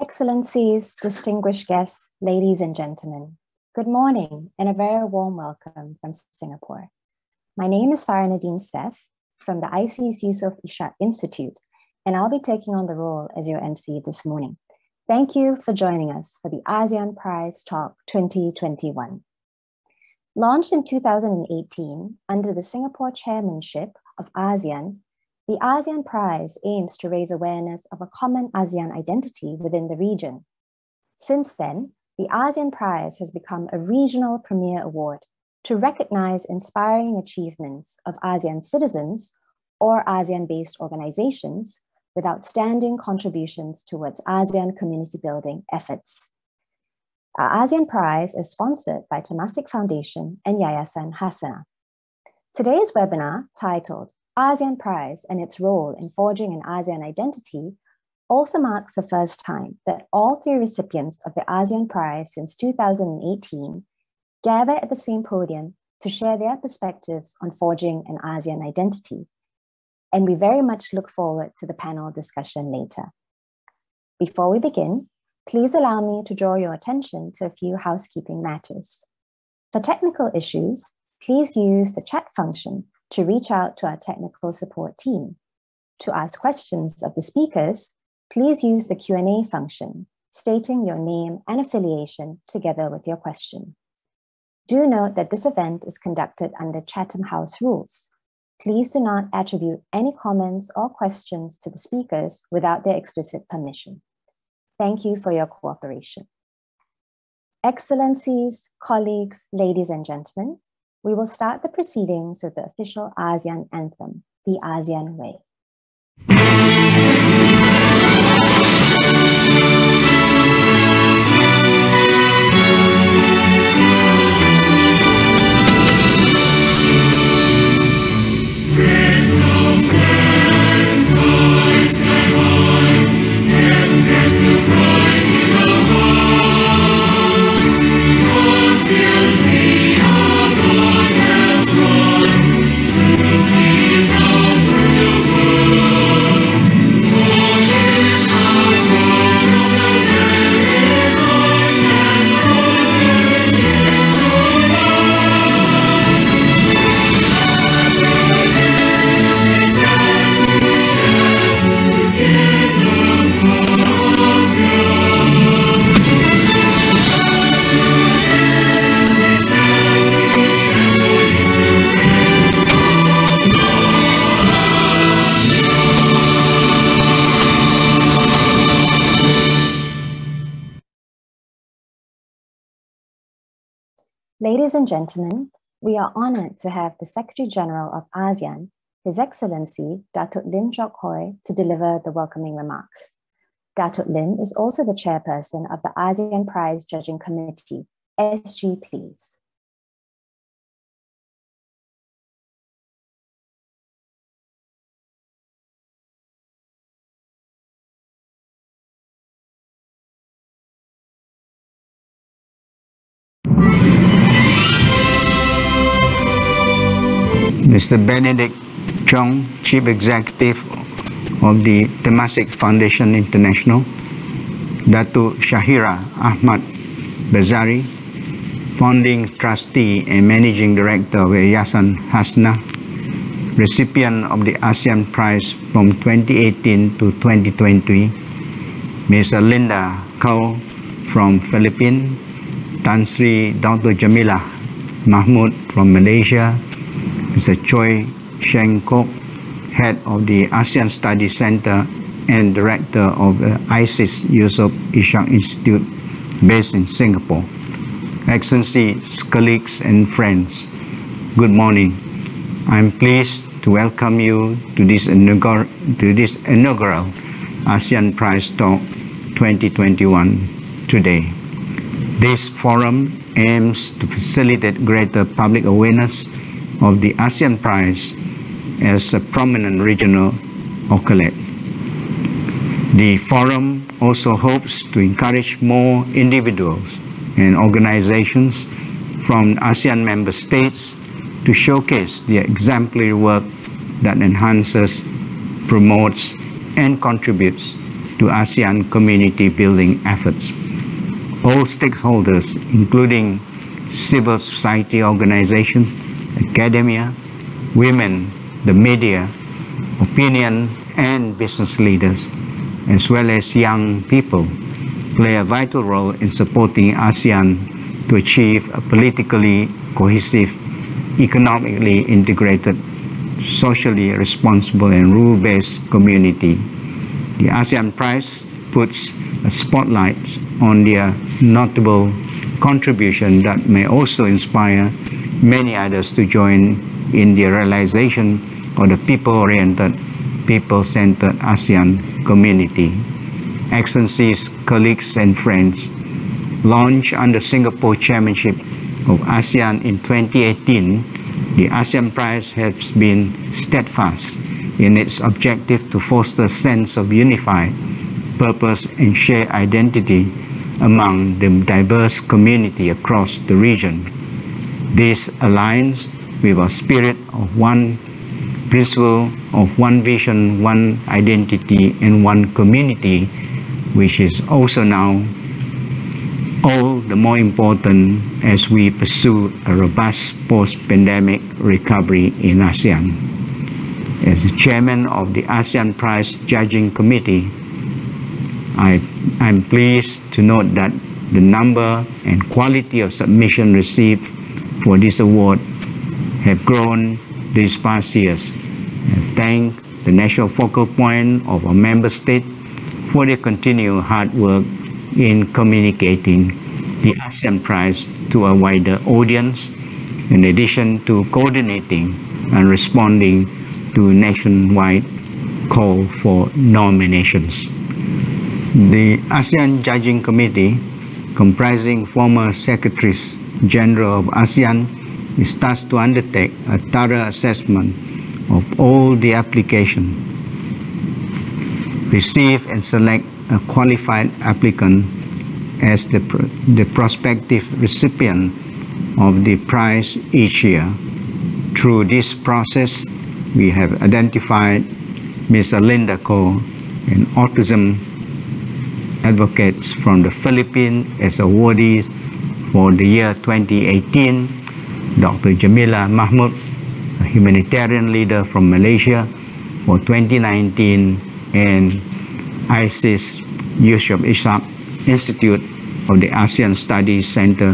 Excellencies, distinguished guests, ladies and gentlemen, good morning and a very warm welcome from Singapore. My name is Farah Nadine Steph from the IC's Yusuf Ishak Institute, and I'll be taking on the role as your MC this morning. Thank you for joining us for the ASEAN Prize Talk 2021. Launched in 2018 under the Singapore chairmanship of ASEAN, the ASEAN Prize aims to raise awareness of a common ASEAN identity within the region. Since then, the ASEAN Prize has become a regional premier award to recognize inspiring achievements of ASEAN citizens or ASEAN-based organizations with outstanding contributions towards ASEAN community building efforts. Our ASEAN Prize is sponsored by Temasek Foundation and Yayasan Hasana. Today's webinar, titled ASEAN Prize and its role in forging an ASEAN identity, also marks the first time that all three recipients of the ASEAN Prize since 2018 gather at the same podium to share their perspectives on forging an ASEAN identity. And we very much look forward to the panel discussion later. Before we begin, please allow me to draw your attention to a few housekeeping matters. For technical issues, please use the chat function to reach out to our technical support team. To ask questions of the speakers, please use the Q&A function, stating your name and affiliation together with your question. Do note that this event is conducted under Chatham House rules. Please do not attribute any comments or questions to the speakers without their explicit permission. Thank you for your cooperation. Excellencies, colleagues, ladies and gentlemen, we will start the proceedings with the official ASEAN anthem, the ASEAN Way. Ladies and gentlemen, we are honored to have the Secretary General of ASEAN, His Excellency Datuk Lim Jock Hoi, to deliver the welcoming remarks. Datuk Lim is also the chairperson of the ASEAN Prize Judging Committee. SG, please. Mr. Benedict Chong, Chief Executive of the Temasek Foundation International, Datuk Shahira Ahmad Bazari, Founding Trustee and Managing Director of Yayasan Hasna, recipient of the ASEAN Prize from 2018 to 2020, Ms. Linda Kau from Philippines, Tan Sri Dr. Jamila Mahmud from Malaysia, Mr. Choi Sheng Kok, Head of the ASEAN Study Center and Director of the IC's Yusuf Ishak Institute based in Singapore. Excellencies, colleagues and friends, good morning. I'm pleased to welcome you to this inaugural ASEAN Prize Talk 2021 today. This forum aims to facilitate greater public awareness of the ASEAN Prize as a prominent regional accolade. The forum also hopes to encourage more individuals and organizations from ASEAN member states to showcase the exemplary work that enhances, promotes, and contributes to ASEAN community building efforts. All stakeholders, including civil society organizations, academia, women, the media, opinion and business leaders, as well as young people, play a vital role in supporting ASEAN to achieve a politically cohesive, economically integrated, socially responsible and rule-based community. The ASEAN Prize puts a spotlight on their notable contribution that may also inspire many others to join in the realization of the people-oriented, people-centered ASEAN community. Excellencies, colleagues and friends, launched under Singapore Chairmanship of ASEAN in 2018, the ASEAN Prize has been steadfast in its objective to foster a sense of unified purpose and shared identity among the diverse community across the region. This aligns with our spirit of one principle, of one vision, one identity, and one community, which is also now all the more important as we pursue a robust post-pandemic recovery in ASEAN. As the chairman of the ASEAN Prize Judging Committee, I'm pleased to note that the number and quality of submission received for this award have grown these past years. I thank the national focal point of our member state for their continued hard work in communicating the ASEAN Prize to a wider audience, in addition to coordinating and responding to nationwide call for nominations. The ASEAN Judging Committee, comprising former Secretaries General of ASEAN, is tasked to undertake a thorough assessment of all the applications, receive and select a qualified applicant as the prospective recipient of the prize each year. Through this process, we have identified Ms. Linda Ko, an autism advocate from the Philippines, as awardee for the year 2018, Dr. Jamila Mahmud, a humanitarian leader from Malaysia, for 2019, and ISIS Yusuf Ishaq Institute of the ASEAN Studies Center,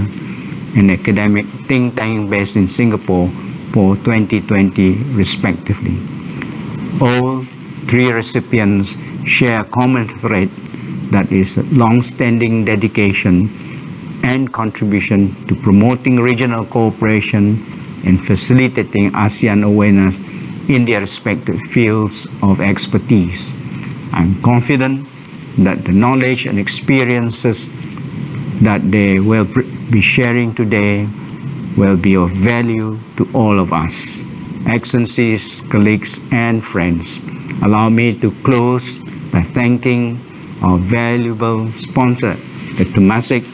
an academic think tank based in Singapore, for 2020 respectively. All three recipients share a common thread that is long-standing dedication and contribution to promoting regional cooperation and facilitating ASEAN awareness in their respective fields of expertise. I'm confident that the knowledge and experiences that they will be sharing today will be of value to all of us. Excellencies, colleagues, and friends, allow me to close by thanking our valuable sponsor, the Temasek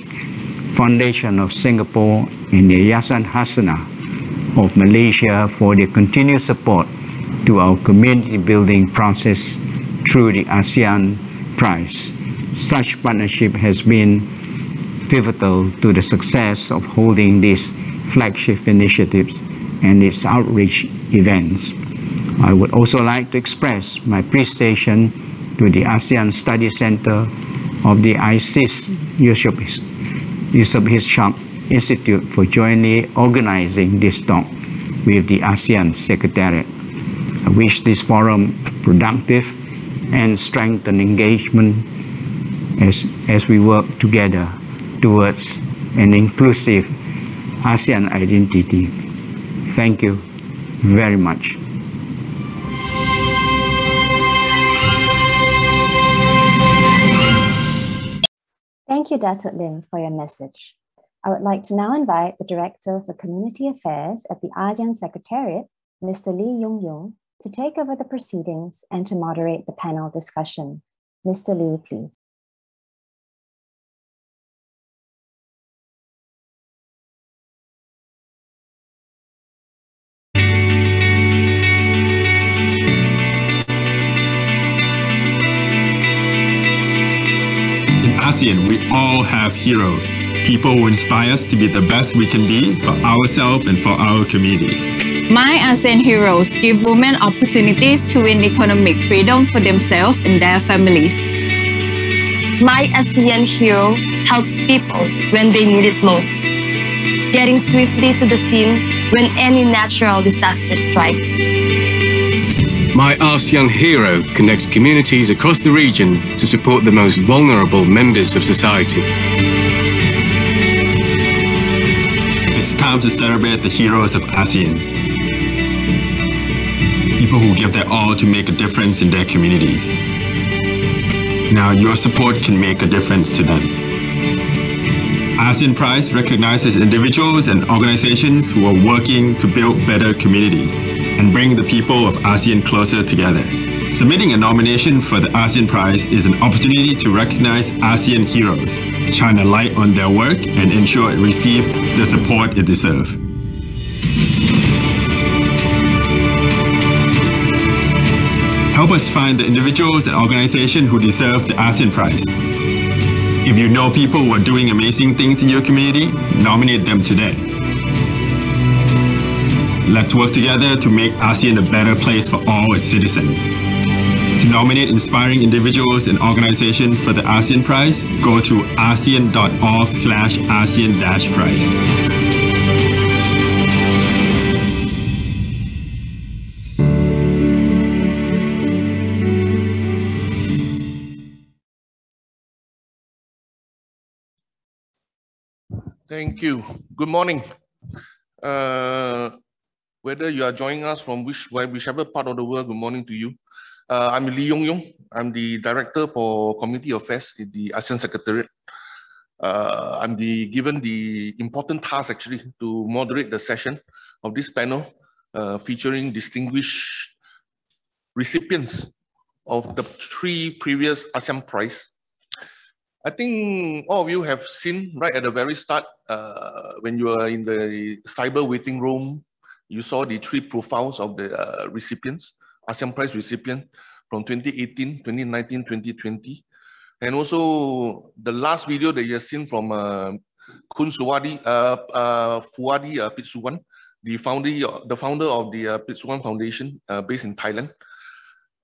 Foundation of Singapore and the Yayasan Hasanah of Malaysia, for their continued support to our community building process through the ASEAN Prize. Such partnership has been pivotal to the success of holding these flagship initiatives and its outreach events. I would also like to express my appreciation to the ASEAN Study Center of the ISIS Yusuf Ishaq Institute for jointly organizing this talk with the ASEAN Secretariat. I wish this forum productive and strengthen engagement as we work together towards an inclusive ASEAN identity. Thank you very much. Thank you, Datuk Lim, for your message. I would like to now invite the Director for Community Affairs at the ASEAN Secretariat, Mr. Lee Yung Yung, to take over the proceedings and to moderate the panel discussion. Mr. Lee, please. ASEAN, we all have heroes, people who inspire us to be the best we can be for ourselves and for our communities. My ASEAN heroes give women opportunities to win economic freedom for themselves and their families. My ASEAN hero helps people when they need it most, getting swiftly to the scene when any natural disaster strikes. My ASEAN hero connects communities across the region to support the most vulnerable members of society. It's time to celebrate the heroes of ASEAN. People who give their all to make a difference in their communities. Now your support can make a difference to them. ASEAN Prize recognizes individuals and organizations who are working to build better communities and bring the people of ASEAN closer together. Submitting a nomination for the ASEAN Prize is an opportunity to recognize ASEAN heroes, shine a light on their work, and ensure it receives the support it deserves. Help us find the individuals and organizations who deserve the ASEAN Prize. If you know people who are doing amazing things in your community, nominate them today. Let's work together to make ASEAN a better place for all its citizens. To nominate inspiring individuals and organizations for the ASEAN Prize, go to asean.org/ASEAN-prize. Thank you. Good morning. Whether you are joining us from whichever part of the world, good morning to you. I'm Lee Yong Yong. I'm the Director for Community Affairs in the ASEAN Secretariat. I'm given the important task actually to moderate the session of this panel featuring distinguished recipients of the 3 previous ASEAN Prize. I think all of you have seen right at the very start when you were in the cyber waiting room, you saw the 3 profiles of the recipients, ASEAN Prize recipient from 2018, 2019, 2020. And also the last video that you have seen from Kun Fuadi Pitsuwan, the founder of the Pitsuwan Foundation based in Thailand.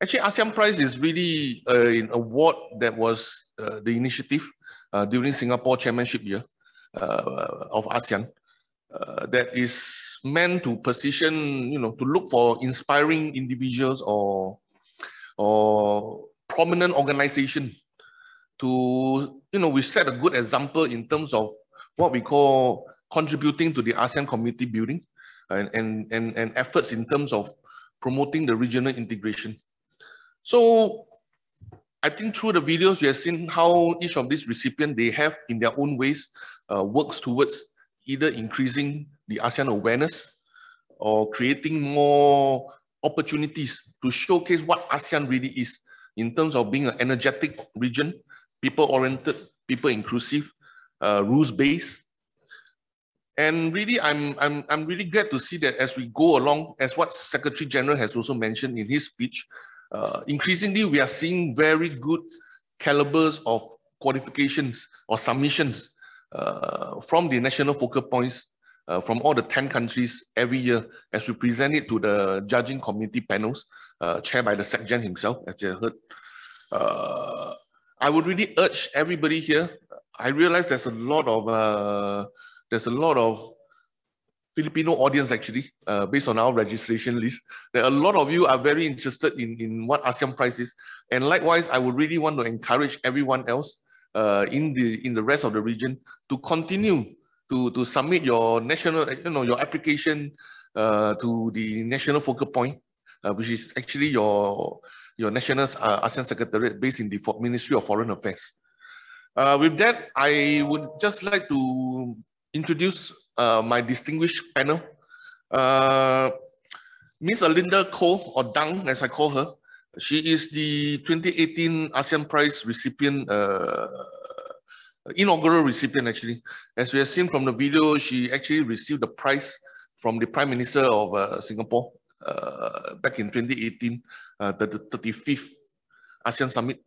Actually, ASEAN Prize is really an award that was the initiative during Singapore chairmanship year of ASEAN that is meant to position, to look for inspiring individuals or prominent organization to, we set a good example in terms of what we call contributing to the ASEAN community building and efforts in terms of promoting the regional integration. So I think through the videos, you have seen how each of these recipients, they have in their own ways works towards either increasing the ASEAN awareness or creating more opportunities to showcase what ASEAN really is in terms of being an energetic region, people-oriented, people-inclusive, rules-based. And really, I'm really glad to see that as we go along, as what Secretary General has also mentioned in his speech, increasingly we are seeing very good calibers of qualifications or submissions from the national focal points from all the 10 countries every year as we present it to the judging committee panels chaired by the SecGen himself, as you heard. I would really urge everybody here. I realize there's a lot of Filipino audience actually, based on our registration list. There are a lot of you are very interested in what ASEAN Prize is. And likewise, I would really want to encourage everyone else in the rest of the region to continue to submit your national, your application to the national focal point, which is actually your national ASEAN Secretariat based in the Ministry of Foreign Affairs. With that, I would just like to introduce my distinguished panel. Ms. Alinda Koh, or Dang as I call her, she is the 2018 ASEAN Prize recipient, inaugural recipient actually. As we have seen from the video, she actually received the prize from the Prime Minister of Singapore back in 2018, the 35th ASEAN Summit.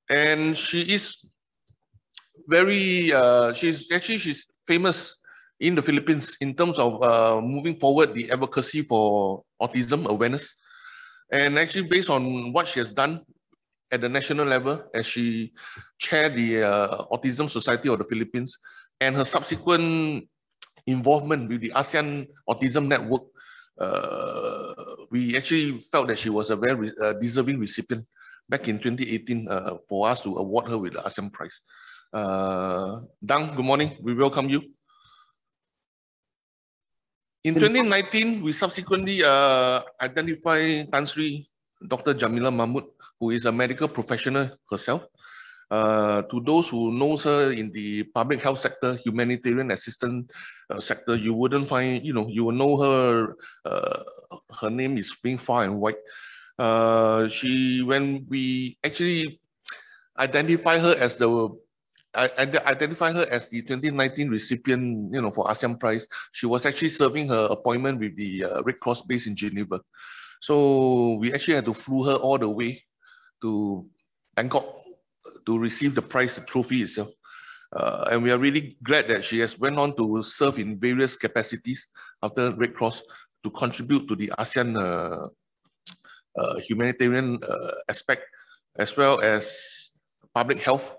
And she is she's famous in the Philippines in terms of moving forward the advocacy for autism awareness. And actually, based on what she has done at the national level, as she chaired the Autism Society of the Philippines, and her subsequent involvement with the ASEAN Autism Network, we actually felt that she was a very deserving recipient back in 2018 for us to award her with the ASEAN Prize. Dang, good morning. We welcome you. In 2019, we subsequently identified Tan Sri Dr. Jamila Mahmud, who is a medical professional herself. To those who knows her in the public health sector, humanitarian assistance sector, you wouldn't find, you will know her, her name is being far and wide. When we actually identify her as the 2019 recipient, for ASEAN Prize, she was actually serving her appointment with the Red Cross base in Geneva. So we actually had to flew her all the way to Bangkok to receive the prize, the trophy itself. And we are really glad that she has went on to serve in various capacities after Red Cross to contribute to the ASEAN humanitarian aspect, as well as public health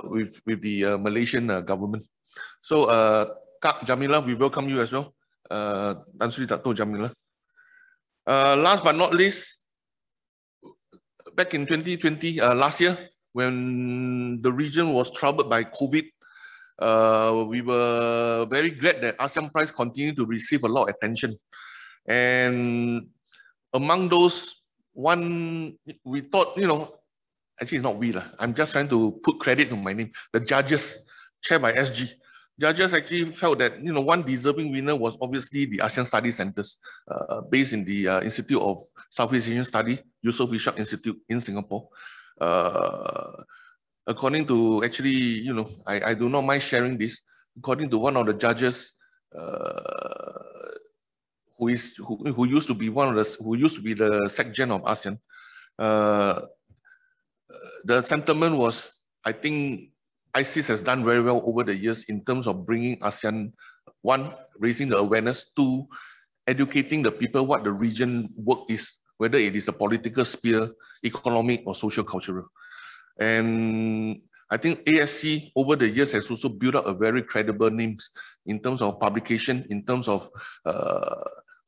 with the Malaysian government. So, Kak Jamila, we welcome you as well. Tan Sri Dato' Jamila. Last but not least, back in 2020, last year, when the region was troubled by COVID, we were very glad that ASEAN Prize continued to receive a lot of attention. And among those, one, we thought, actually it's not we, I'm just trying to put credit to my name, the judges, chaired by SG. Judges actually felt that, one deserving winner was obviously the ASEAN Study Centers, based in the Institute of Southeast Asian Study, Yusof Ishak Institute in Singapore. According to actually, I do not mind sharing this. According to one of the judges, who used to be the SecGen of ASEAN, the sentiment was, I think ISIS has done very well over the years in terms of bringing ASEAN, one, raising the awareness, two, educating the people what the region work is, whether it is a political sphere, economic or social cultural. And I think ASC over the years has also built up a very credible names in terms of publication, in terms of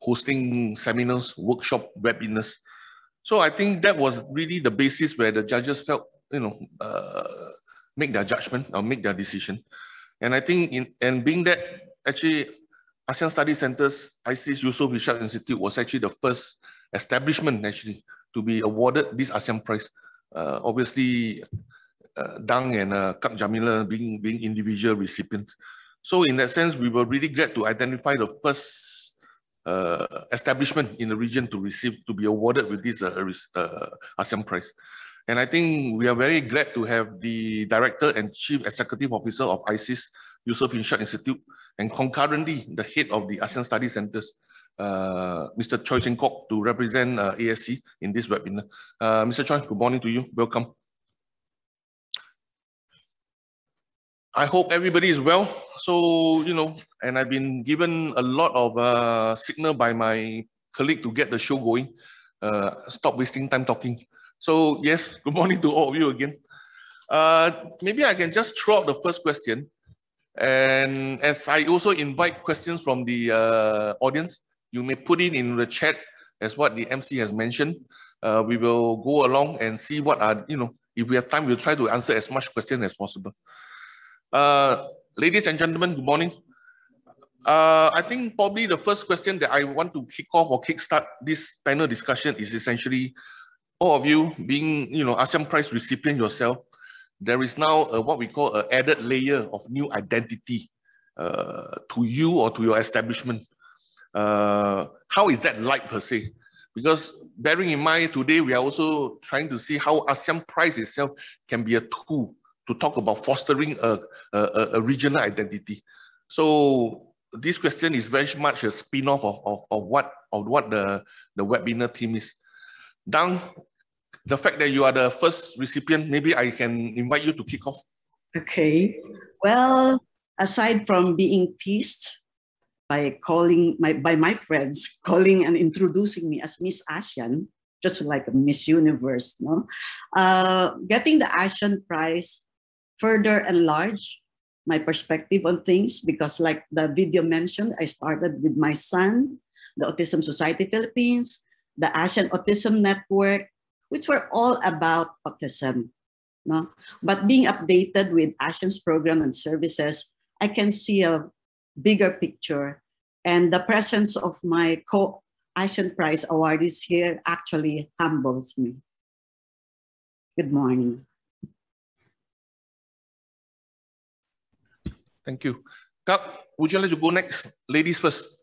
hosting seminars, workshop, webinars. So I think that was really the basis where the judges felt, make their judgment or make their decision. And I think being that actually ASEAN Study Centers, ISIS Yusof Ishak Institute was actually the first establishment actually to be awarded this ASEAN Prize. Obviously, Dang and Kak Jamila being individual recipients. So in that sense, we were really glad to identify the first establishment in the region to be awarded with this ASEAN Prize. And I think we are very glad to have the Director and Chief Executive Officer of ISIS, Yusof Ishak Institute, and concurrently the head of the ASEAN Study Centers, Mr. Choi Seng Kok, to represent ASC in this webinar. Mr. Choi, good morning to you. Welcome. I hope everybody is well. So, and I've been given a lot of signal by my colleague to get the show going. Stop wasting time talking. So yes, good morning to all of you again. Maybe I can just throw out the first question. And as I also invite questions from the audience, you may put it in the chat as what the MC has mentioned. We will go along and see what are, if we have time, we'll try to answer as much questions as possible. Ladies and gentlemen, good morning. I think probably the first question that I want to kick off or kickstart this panel discussion is essentially all of you being, ASEAN Prize recipient yourself. There is now what we call an added layer of new identity to you or to your establishment. How is that like per se? Because bearing in mind today, we are also trying to see how ASEAN Prize itself can be a tool to talk about fostering a regional identity. So this question is very much a spin-off of what the webinar theme is. Dang, the fact that you are the first recipient, maybe I can invite you to kick off. Okay. Well, aside from being teased by my friends calling and introducing me as Miss ASEAN, just like a Miss Universe, no? Getting the ASEAN prize further enlarged my perspective on things because, like the video mentioned, I started with my son, the Autism Society Philippines, the ASEAN Autism Network, which were all about autism. No? But being updated with ASEAN's program and services, I can see a bigger picture. And the presence of my ASEAN Prize awardees here actually humbles me. Good morning. Thank you. Kak, would you like to go next? Ladies first.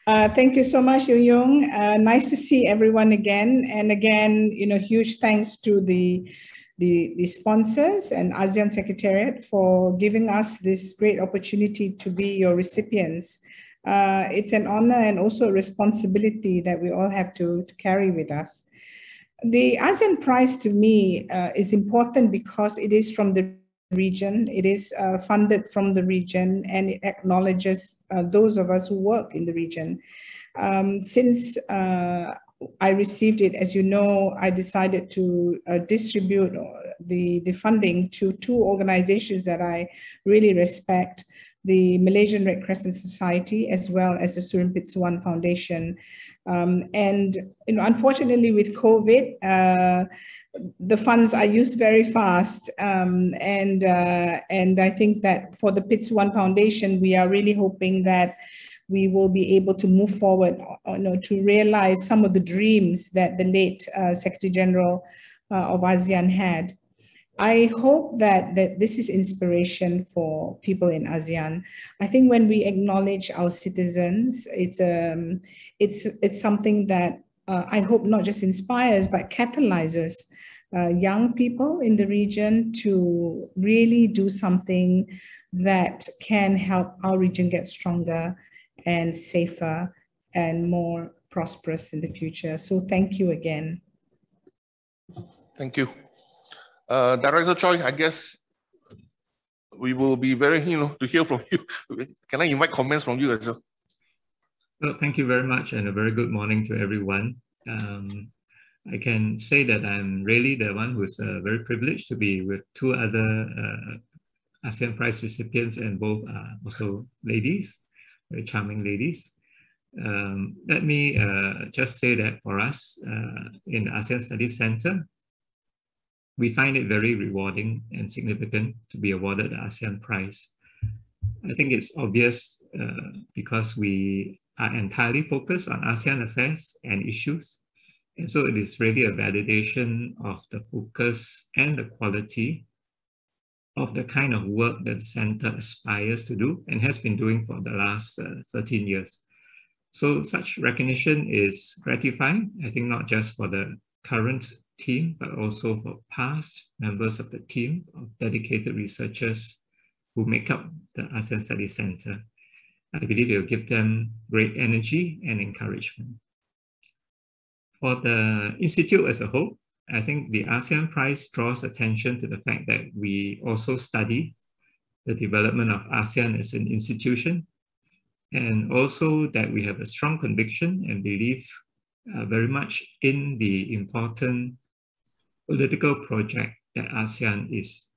Thank you so much, Yu Yung. Nice to see everyone again. And again, huge thanks to the sponsors and ASEAN Secretariat for giving us this great opportunity to be your recipients. It's an honor and also a responsibility that we all have to carry with us. The ASEAN Prize to me is important because it is from the region, it is funded from the region, and it acknowledges those of us who work in the region. Since I received it, as you know, I decided to distribute the funding to two organizations that I really respect, the Malaysian Red Crescent Society, as well as the Surin Pitsuwan Foundation. And unfortunately with COVID, the funds are used very fast. And I think that for the Pitsuwan Foundation, we are really hoping that we will be able to move forward to realize some of the dreams that the late Secretary General of ASEAN had. I hope that this is inspiration for people in ASEAN. I think when we acknowledge our citizens, it's something that I hope not just inspires, but catalyzes young people in the region to really do something that can help our region get stronger and safer and more prosperous in the future. So thank you again. Thank you. Director Choi, I guess we will be very, to hear from you. Can I invite comments from you as well? Well, thank you very much and a very good morning to everyone. I can say that I'm really the one who's very privileged to be with two other ASEAN Prize recipients, and both are also ladies, very charming ladies. Let me just say that for us in the ASEAN Studies Center, we find it very rewarding and significant to be awarded the ASEAN Prize. I think it's obvious because we are entirely focused on ASEAN affairs and issues. And so it is really a validation of the focus and the quality of the kind of work that the center aspires to do and has been doing for the last 13 years. So such recognition is gratifying, I think, not just for the current team, but also for past members of the team of dedicated researchers who make up the ASEAN Studies Center. I believe it will give them great energy and encouragement. For the Institute as a whole, I think the ASEAN Prize draws attention to the fact that we also study the development of ASEAN as an institution, and also that we have a strong conviction and belief very much in the important political project that ASEAN is.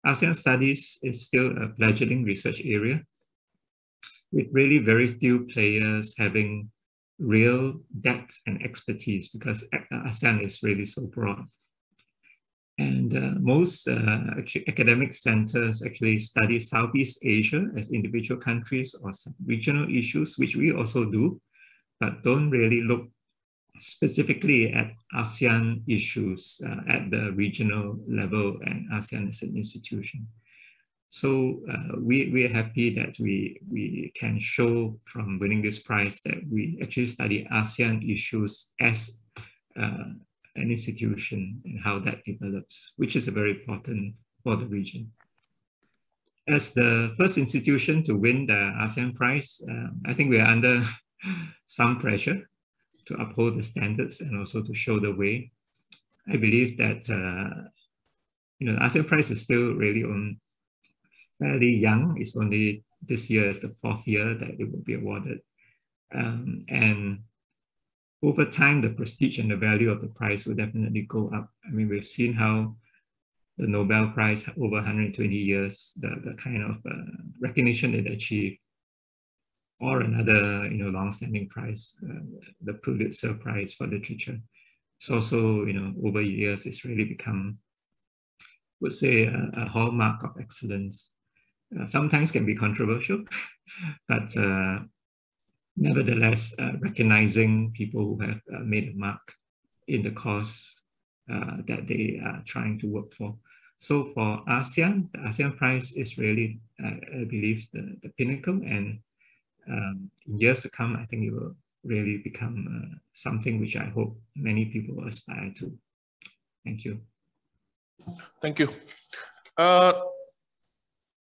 ASEAN Studies is still a fledgling research area with really very few players having real depth and expertise, because ASEAN is really so broad. And most academic centers actually study Southeast Asia as individual countries or some regional issues, which we also do, but don't really look specifically at ASEAN issues at the regional level and ASEAN as an institution. So we are happy that we can show from winning this prize that we actually study ASEAN issues as an institution and how that develops, which is very important for the region. As the first institution to win the ASEAN prize, I think we are under some pressure to uphold the standards and also to show the way. I believe that the ASEAN Prize is still really fairly young. It's only this year is the 4th year that it will be awarded. And over time, the prestige and the value of the prize will definitely go up. I mean, we've seen how the Nobel Prize over 120 years, the kind of recognition it achieved, or another long-standing prize, the Pulitzer Prize for Literature. It's also, over years, it's really become, I would say, a hallmark of excellence. Sometimes can be controversial, but nevertheless, recognizing people who have made a mark in the cause that they are trying to work for. So for ASEAN, the ASEAN Prize is really, I believe, the pinnacle, and in years to come, I think it will really become something which I hope many people aspire to. Thank you. Thank you.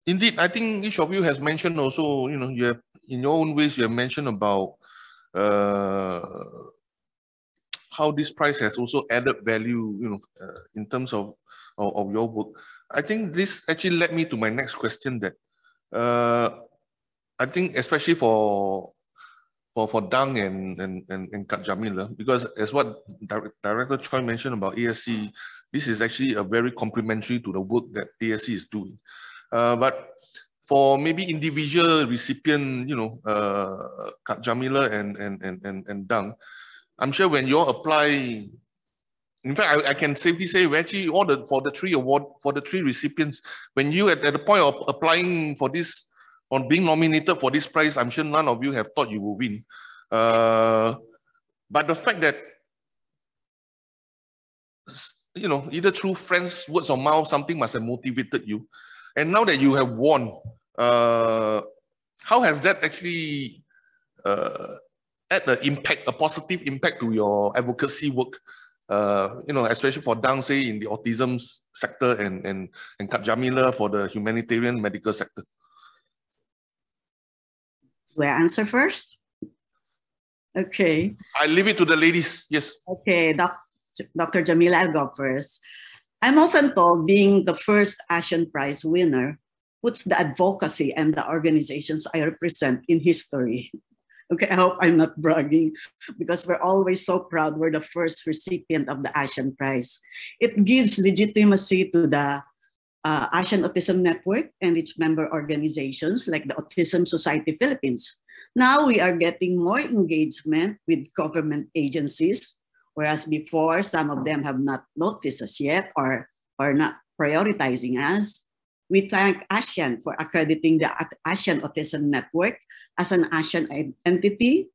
Indeed, I think each of you has mentioned also, you have, in your own ways, you have mentioned about how this prize has also added value, in terms of your work. I think this actually led me to my next question, that I think especially for Dang and Kak Jamila, because as what Director Choi mentioned about ASC, this is actually a very complementary to the work that ASC is doing. But for maybe individual recipient, Kak Jamila and Dang, I'm sure when you all apply, in fact, I can safely say, actually, for the three recipients, when you at the point of applying for this, on being nominated for this prize, I'm sure none of you have thought you will win. But the fact that, either through friends, words of mouth, something must have motivated you. And now that you have won, how has that actually had a positive impact to your advocacy work? Especially for Dang, say, in the autism sector, and Kak Jamila for the humanitarian medical sector. Do I answer first? Okay. I leave it to the ladies. Yes. Okay, Dr. Jamila, I'll go first. I'm often told being the first ASEAN Prize winner puts the advocacy and the organizations I represent in history. Okay, I hope I'm not bragging, because we're always so proud we're the first recipient of the ASEAN Prize. It gives legitimacy to the ASEAN Autism Network and its member organizations like the Autism Society Philippines. Now we are getting more engagement with government agencies, whereas before some of them have not noticed us yet or not prioritizing us. We thank ASEAN for accrediting the ASEAN Autism Network as an ASEAN entity.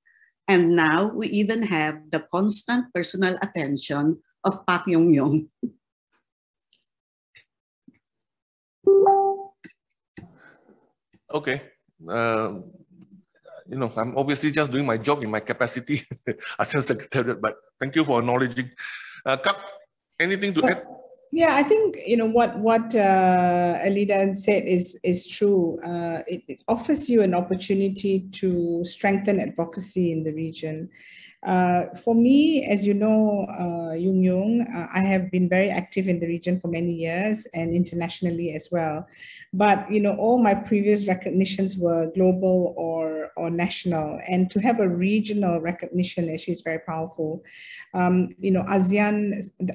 And now we even have the constant personal attention of Pak Yong Yong. Okay. I'm obviously just doing my job in my capacity as a secretariat, but thank you for acknowledging. Kak, anything to add? Yeah, I think what Alida said is true. It offers you an opportunity to strengthen advocacy in the region. For me, as you know, Yung Yung, I have been very active in the region for many years and internationally as well. But all my previous recognitions were global or national, and to have a regional recognition actually is very powerful. The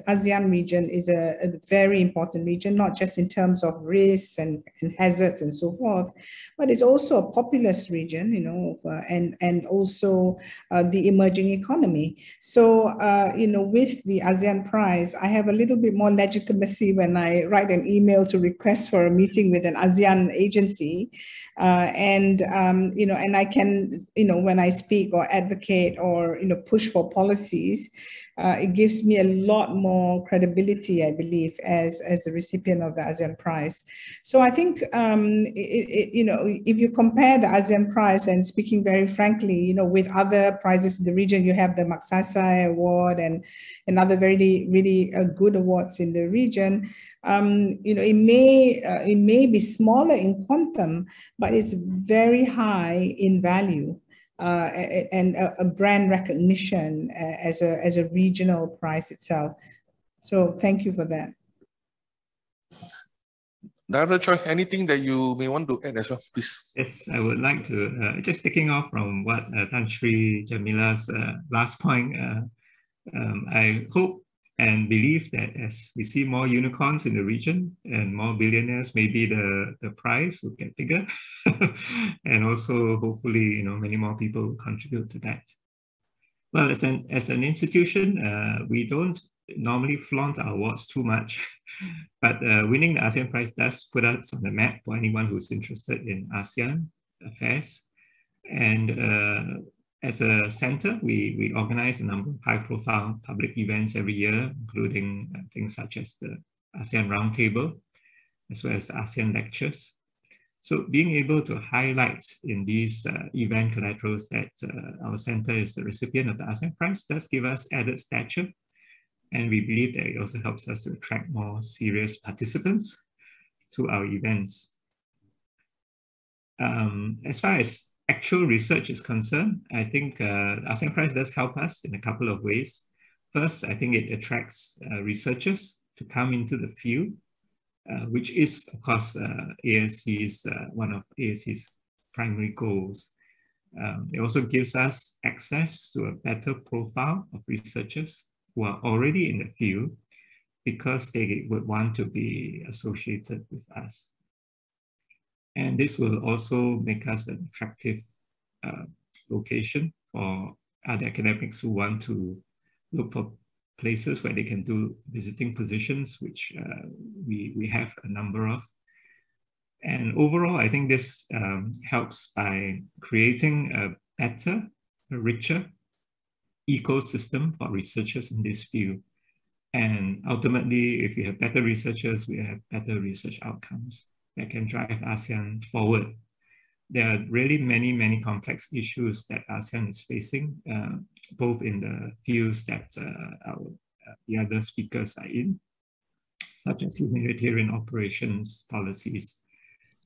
ASEAN region is a very important region, not just in terms of risks and hazards and so forth, but it's also a populous region, and also the emerging economy. So, with the ASEAN Prize, I have a little bit more legitimacy when I write an email to request for a meeting with an ASEAN agency, and I can, when I speak or advocate or push for policies, it gives me a lot more credibility, I believe, as a recipient of the ASEAN Prize. So I think, if you compare the ASEAN Prize, and speaking very frankly, with other prizes in the region, you have the Maksasai Award and other really, really good awards in the region. It may be smaller in quantum, but it's very high in value. and a brand recognition as a regional prize itself. So thank you for that. Director Choi, anything that you may want to add as well, please? Yes, I would like to, just taking off from what Tan Sri Jamila's last point, I hope and believe that as we see more unicorns in the region and more billionaires, maybe the prize will get bigger. And also hopefully, you know, many more people will contribute to that. Well, as an institution, we don't normally flaunt our awards too much, but winning the ASEAN Prize does put us on the map for anyone who's interested in ASEAN affairs. And as a center, we organize a number of high-profile public events every year, including things such as the ASEAN Roundtable, as well as the ASEAN Lectures. So being able to highlight in these event collaterals that our center is the recipient of the ASEAN Prize does give us added stature. And we believe that it also helps us to attract more serious participants to our events. As far as actual research is concerned, I think ASEAN Prize does help us in a couple of ways. First, I think it attracts researchers to come into the field, which is, of course, ASC's one of ASC's primary goals. It also gives us access to a better profile of researchers who are already in the field because they would want to be associated with us. And this will also make us an attractive location for other academics who want to look for places where they can do visiting positions, which we have a number of. And overall, I think this helps by creating a better, a richer ecosystem for researchers in this field. And ultimately, if we have better researchers, we have better research outcomes that can drive ASEAN forward. There are really many, many complex issues that ASEAN is facing, both in the fields that the other speakers are in, such as humanitarian operations policies,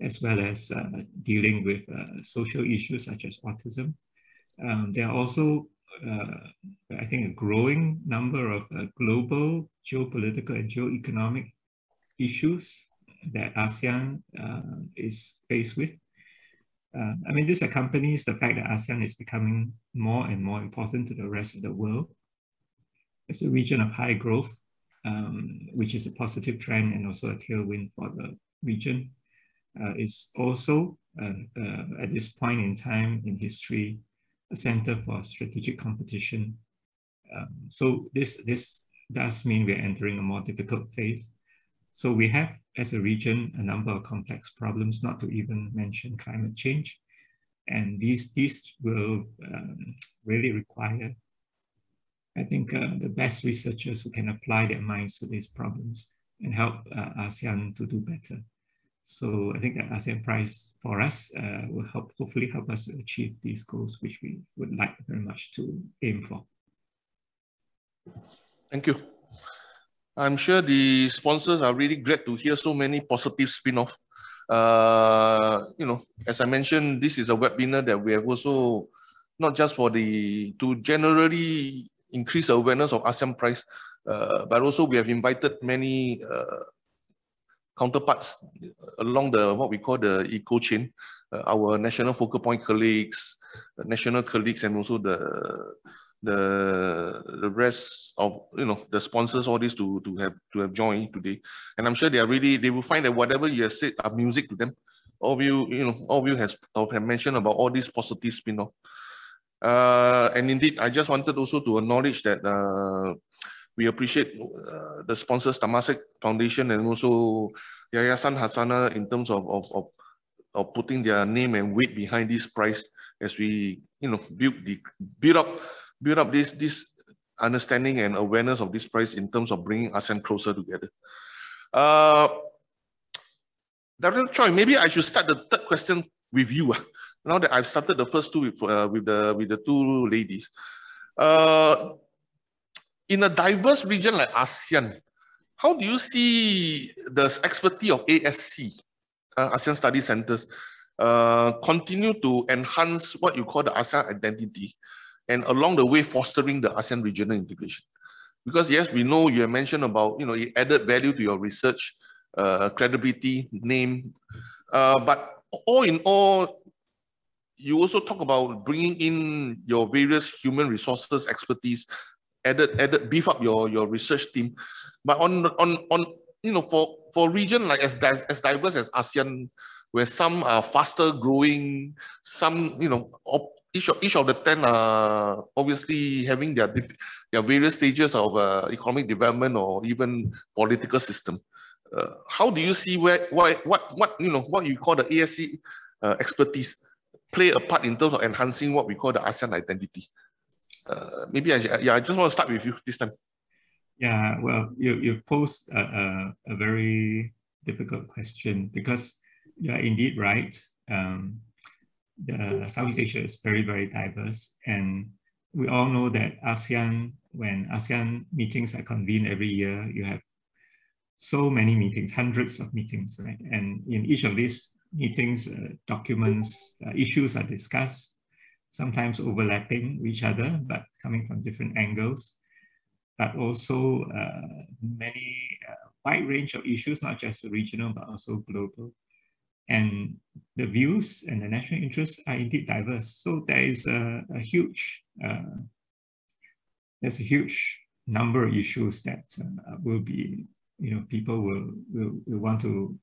as well as dealing with social issues such as autism. There are also, I think, a growing number of global geopolitical and geoeconomic issues that ASEAN is faced with. I mean, this accompanies the fact that ASEAN is becoming more and more important to the rest of the world. It's a region of high growth, which is a positive trend and also a tailwind for the region. It's also, at this point in time in history, a center for strategic competition. So this does mean we're entering a more difficult phase. So we have, as a region, a number of complex problems, not to even mention climate change. And these will really require, I think, the best researchers who can apply their minds to these problems and help ASEAN to do better. So I think that ASEAN Prize for us will hopefully help us to achieve these goals, which we would like very much to aim for. Thank you. I'm sure the sponsors are really glad to hear so many positive spin-off. You know, as I mentioned, this is a webinar that we have also, not just for to generally increase awareness of ASEAN Prize, but also we have invited many counterparts along what we call the eco chain, our national focal point colleagues, national colleagues, and also the rest of, you know, the sponsors, all this to have joined today. And I'm sure they will find that whatever you have said are music to them. All of you have mentioned about all these positive spin-off. And indeed, I just wanted also to acknowledge that we appreciate the sponsors, Temasek Foundation, and also Yayasan Hasanah, in terms of putting their name and weight behind this prize as we, you know, build up this understanding and awareness of this prize in terms of bringing ASEAN closer together. Dr. Choi, maybe I should start the third question with you. Now that I've started the first two with the two ladies. In a diverse region like ASEAN, how do you see the expertise of ASC, ASEAN Study Centers, continue to enhance what you call the ASEAN identity, and along the way fostering the ASEAN regional integration. Because yes, we know you have mentioned about, you know, it added value to your research, credibility, name, but all in all, you also talk about bringing in your various human resources, expertise, beef up your research team. But on you know, for region like as diverse as ASEAN, where some are faster growing, some, you know, each of the 10 are obviously having their various stages of economic development or even political system. How do you see what you know, what you call the ASC expertise play a part in terms of enhancing what we call the ASEAN identity? Maybe I just want to start with you this time. Yeah, well, you posed a very difficult question, because you are indeed right. The Southeast Asia is very, very diverse, and we all know that ASEAN, when ASEAN meetings are convened every year, you have so many meetings, hundreds of meetings, right? And in each of these meetings, documents, issues are discussed, sometimes overlapping with each other, but coming from different angles, but also many wide range of issues, not just regional, but also global. And the views and the national interests are indeed diverse. So there is there's a huge number of issues that will be, you know, people will want to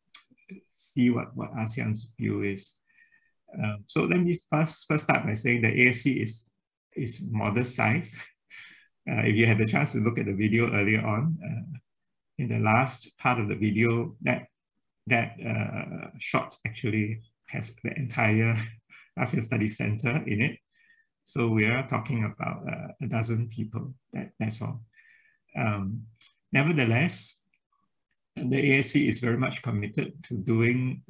see what ASEAN's view is. So let me first start by saying that ASC is modest size. If you had the chance to look at the video earlier on, in the last part of the video, that shot actually has the entire ASEAN Studies Center in it. So we are talking about a dozen people, that's all. Nevertheless, the ASC is very much committed to doing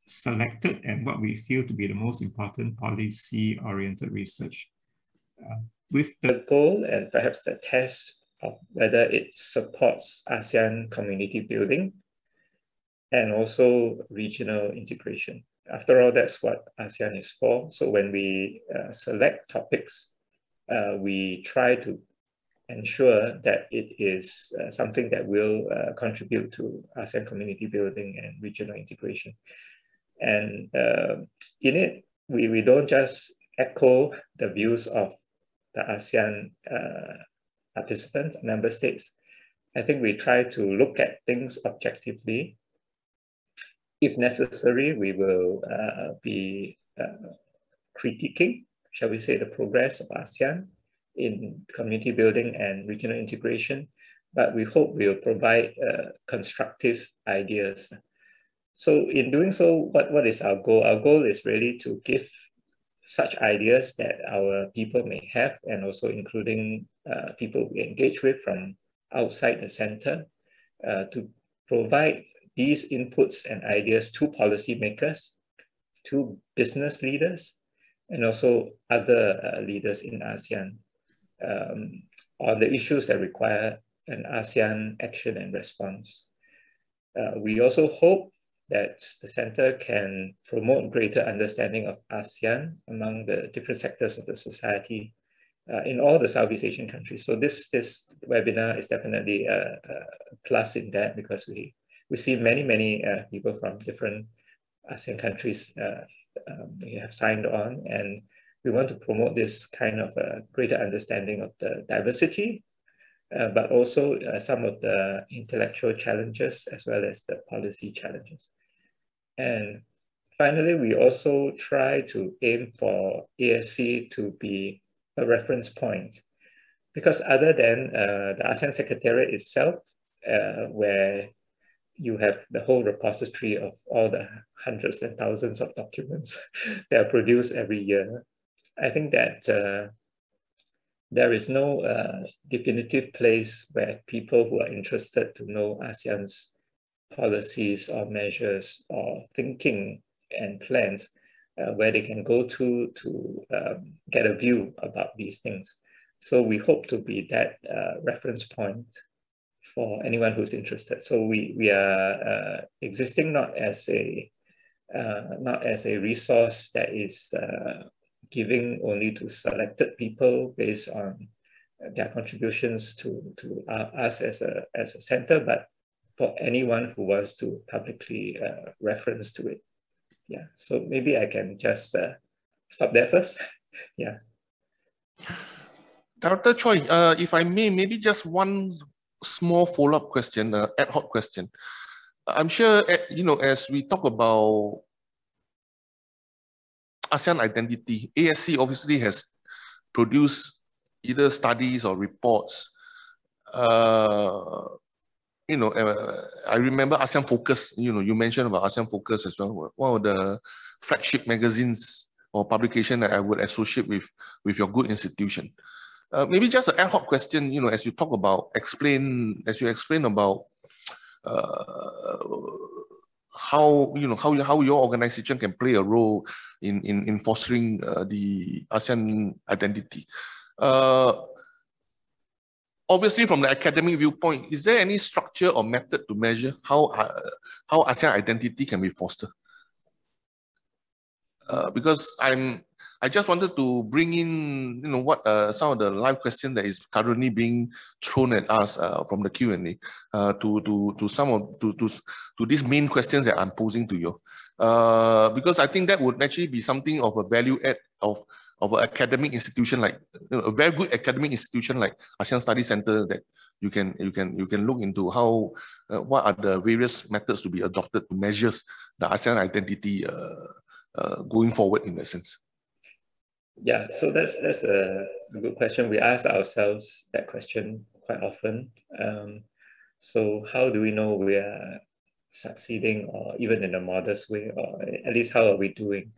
selected and what we feel to be the most important policy-oriented research, with the goal and perhaps the test of whether it supports ASEAN community building and also regional integration. After all, that's what ASEAN is for. So when we select topics, we try to ensure that it is something that will contribute to ASEAN community building and regional integration. And in it, we don't just echo the views of the ASEAN participants, member states. I think we try to look at things objectively. If necessary, we will be critiquing, shall we say, the progress of ASEAN in community building and regional integration, but we hope we will provide constructive ideas. So in doing so, what is our goal? Our goal is really to give such ideas that our people may have, and also including people we engage with from outside the center, to provide these inputs and ideas to policymakers, to business leaders, and also other leaders in ASEAN on the issues that require an ASEAN action and response. We also hope that the center can promote greater understanding of ASEAN among the different sectors of the society in all the Southeast Asian countries. So this webinar is definitely a plus in that, because we see many people from different ASEAN countries have signed on, and we want to promote this kind of greater understanding of the diversity, but also some of the intellectual challenges as well as the policy challenges. And finally, we also try to aim for ASC to be a reference point, because other than the ASEAN Secretariat itself, where you have the whole repository of all the hundreds and thousands of documents that are produced every year, I think that there is no definitive place where people who are interested to know ASEAN's policies or measures or thinking and plans, where they can go to get a view about these things. So we hope to be that reference point for anyone who's interested. So we are existing not as a not as a resource that is giving only to selected people based on their contributions to us as a center, but for anyone who wants to publicly reference to it. Yeah, so maybe I can just stop there first. Yeah. Dr. Choi, if I may, maybe just one small follow-up question, ad hoc question. I'm sure, as we talk about ASEAN identity, ASC obviously has produced either studies or reports. I remember ASEAN Focus, you mentioned about ASEAN Focus as well, one of the flagship magazines or publication that I would associate with your good institution. Maybe just an ad hoc question, as you talk about, as you explain about how your organization can play a role in fostering the ASEAN identity. Obviously, from the academic viewpoint, is there any structure or method to measure how ASEAN identity can be fostered? Because I just wanted to bring in, what some of the live questions that is currently being thrown at us from the Q&A to these main questions that I'm posing to you. Because I think that would actually be something of a value add of an academic institution, like a very good academic institution like ASEAN Study Center, that you can look into how what are the various methods to be adopted to measure the ASEAN identity going forward in that sense. Yeah, so that's a good question. We ask ourselves that question quite often. So how do we know we are succeeding, or even in a modest way, or at least how are we doing?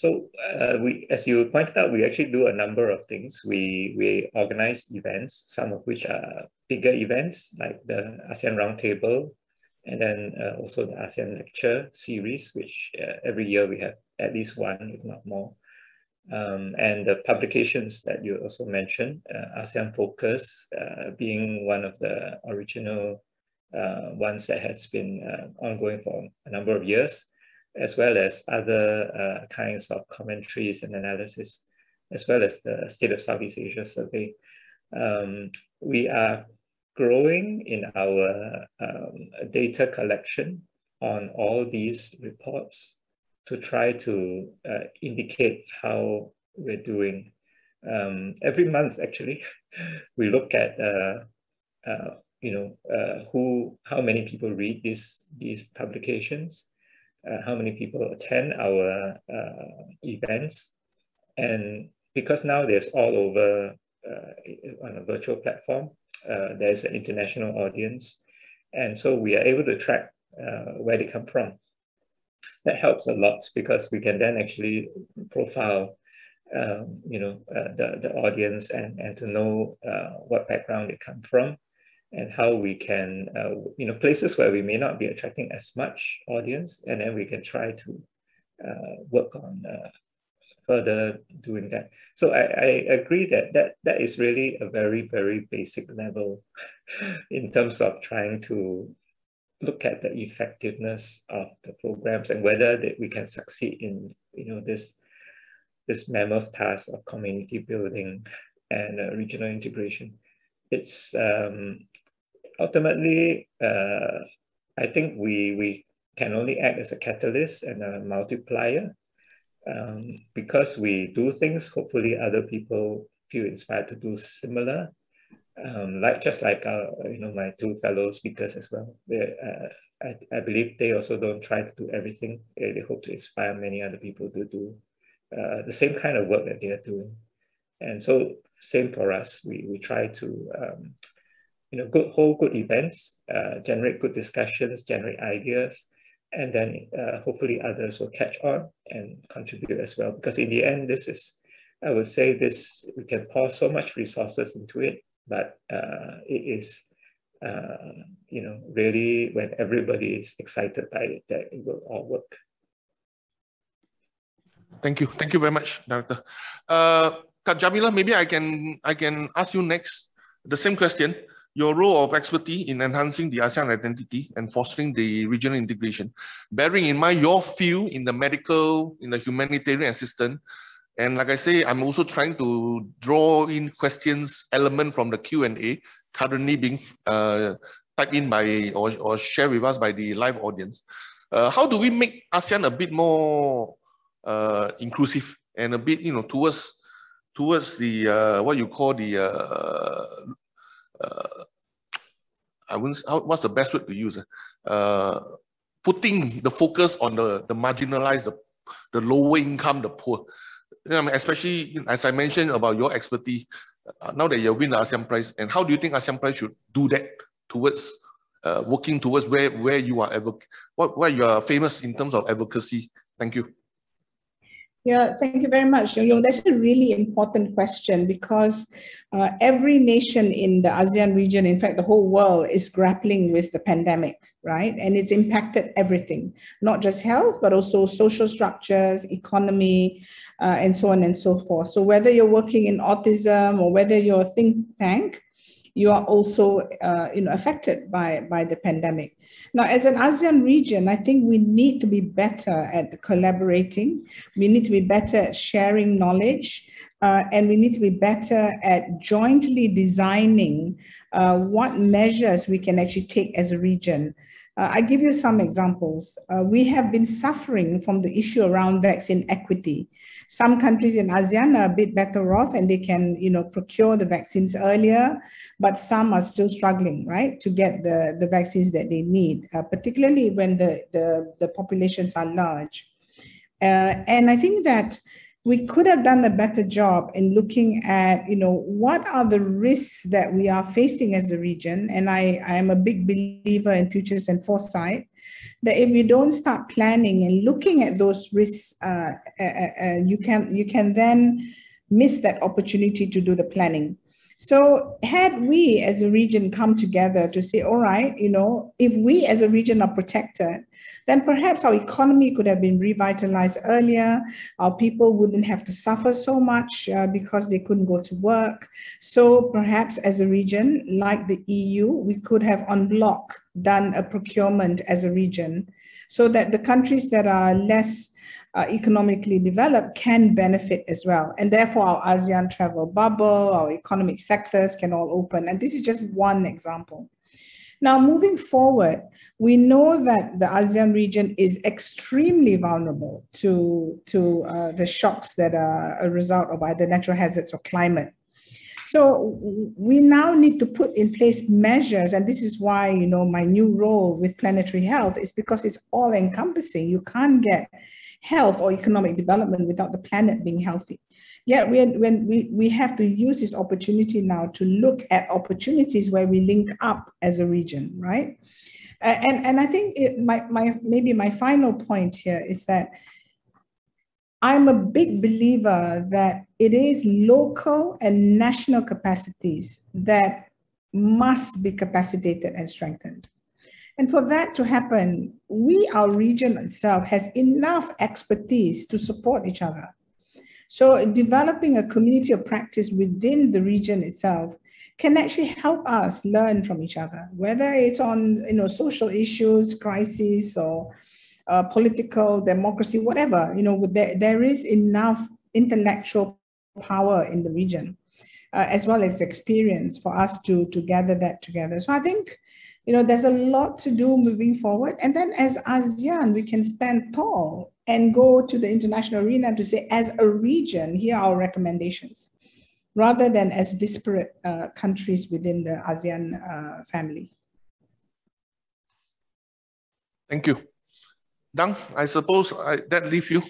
We, as you pointed out, we actually do a number of things. We organize events, some of which are bigger events like the ASEAN Roundtable, and then also the ASEAN Lecture Series, which every year we have at least one, if not more. And the publications that you also mentioned, ASEAN Focus being one of the original ones that has been ongoing for a number of years, as well as other kinds of commentaries and analysis, as well as the State of Southeast Asia survey. We are growing in our data collection on all these reports to try to indicate how we're doing. Every month, actually, we look at how many people read these publications, how many people attend our events, and because now there's all over on a virtual platform, there's an international audience, and so we are able to track where they come from. That helps a lot because we can then actually profile, the audience and to know what background they come from, and how we can, places where we may not be attracting as much audience, and then we can try to work on further doing that. So I agree that is really a very, very basic level in terms of trying to look at the effectiveness of the programs and whether that we can succeed in this mammoth task of community building and regional integration. It's ultimately, I think we can only act as a catalyst and a multiplier. Because we do things, hopefully other people feel inspired to do similar. Just like my two fellow speakers as well. I believe they also don't try to do everything. They hope to inspire many other people to do the same kind of work that they are doing. And so same for us. We try to hold good events, generate good discussions, generate ideas, and then hopefully others will catch on and contribute as well. Because in the end, I would say we can pour so much resources into it, but it is, really when everybody is excited by it, that it will all work. Thank you. Thank you very much, Director. Kak Jamila, maybe I can ask you next the same question. your role of expertise in enhancing the ASEAN identity and fostering the regional integration, bearing in mind your field in the medical, in the humanitarian assistance. And like I say, I'm also trying to draw in questions element from the Q&A currently being typed in by or shared with us by the live audience. How do we make ASEAN a bit more inclusive and a bit, towards the what you call the what's the best word to use? Putting the focus on the marginalized, the lower income, the poor. Especially as I mentioned about your expertise, now that you win the ASEAN Prize, and how do you think ASEAN Prize should do that towards working towards where you are where you are famous in terms of advocacy? Thank you. Yeah, thank you very much. That's a really important question because every nation in the ASEAN region, in fact, the whole world is grappling with the pandemic, right? And it's impacted everything, not just health, but also social structures, economy, and so on and so forth. So whether you're working in autism or whether you're a think tank, you are also affected by the pandemic. Now, as an ASEAN region, I think we need to be better at collaborating. We need to be better at sharing knowledge, and we need to be better at jointly designing what measures we can actually take as a region. I give you some examples. We have been suffering from the issue around vaccine equity. Some countries in ASEAN are a bit better off and they can, procure the vaccines earlier, but some are still struggling, right, to get the vaccines that they need, particularly when the populations are large. And I think that we could have done a better job in looking at, what are the risks that we are facing as a region. And I am a big believer in futures and foresight, that if you don't start planning and looking at those risks, you can then miss that opportunity to do the planning. So had we as a region come together to say, all right, if we as a region are protected, then perhaps our economy could have been revitalized earlier. Our people wouldn't have to suffer so much because they couldn't go to work. So perhaps as a region, like the EU, we could have en bloc done a procurement as a region so that the countries that are less economically developed can benefit as well. And therefore our ASEAN travel bubble, our economic sectors can all open. And this is just one example. Now, moving forward, we know that the ASEAN region is extremely vulnerable to the shocks that are a result of either natural hazards or climate. So we now need to put in place measures, and this is why, my new role with planetary health is because it's all encompassing. You can't get health or economic development without the planet being healthy. Yet we have to use this opportunity now to look at opportunities where we link up as a region, right? And I think maybe my final point here is that I'm a big believer that it is local and national capacities that must be capacitated and strengthened. And for that to happen, our region itself has enough expertise to support each other. So developing a community of practice within the region itself can actually help us learn from each other, whether it's on social issues, crises, or political democracy, whatever. There is enough intellectual power in the region, as well as experience for us to gather that together. So I think there's a lot to do moving forward. And then as ASEAN, we can stand tall and go to the international arena to say, as a region, here are our recommendations, rather than as disparate countries within the ASEAN family. Thank you. Dang, I suppose that leaves you.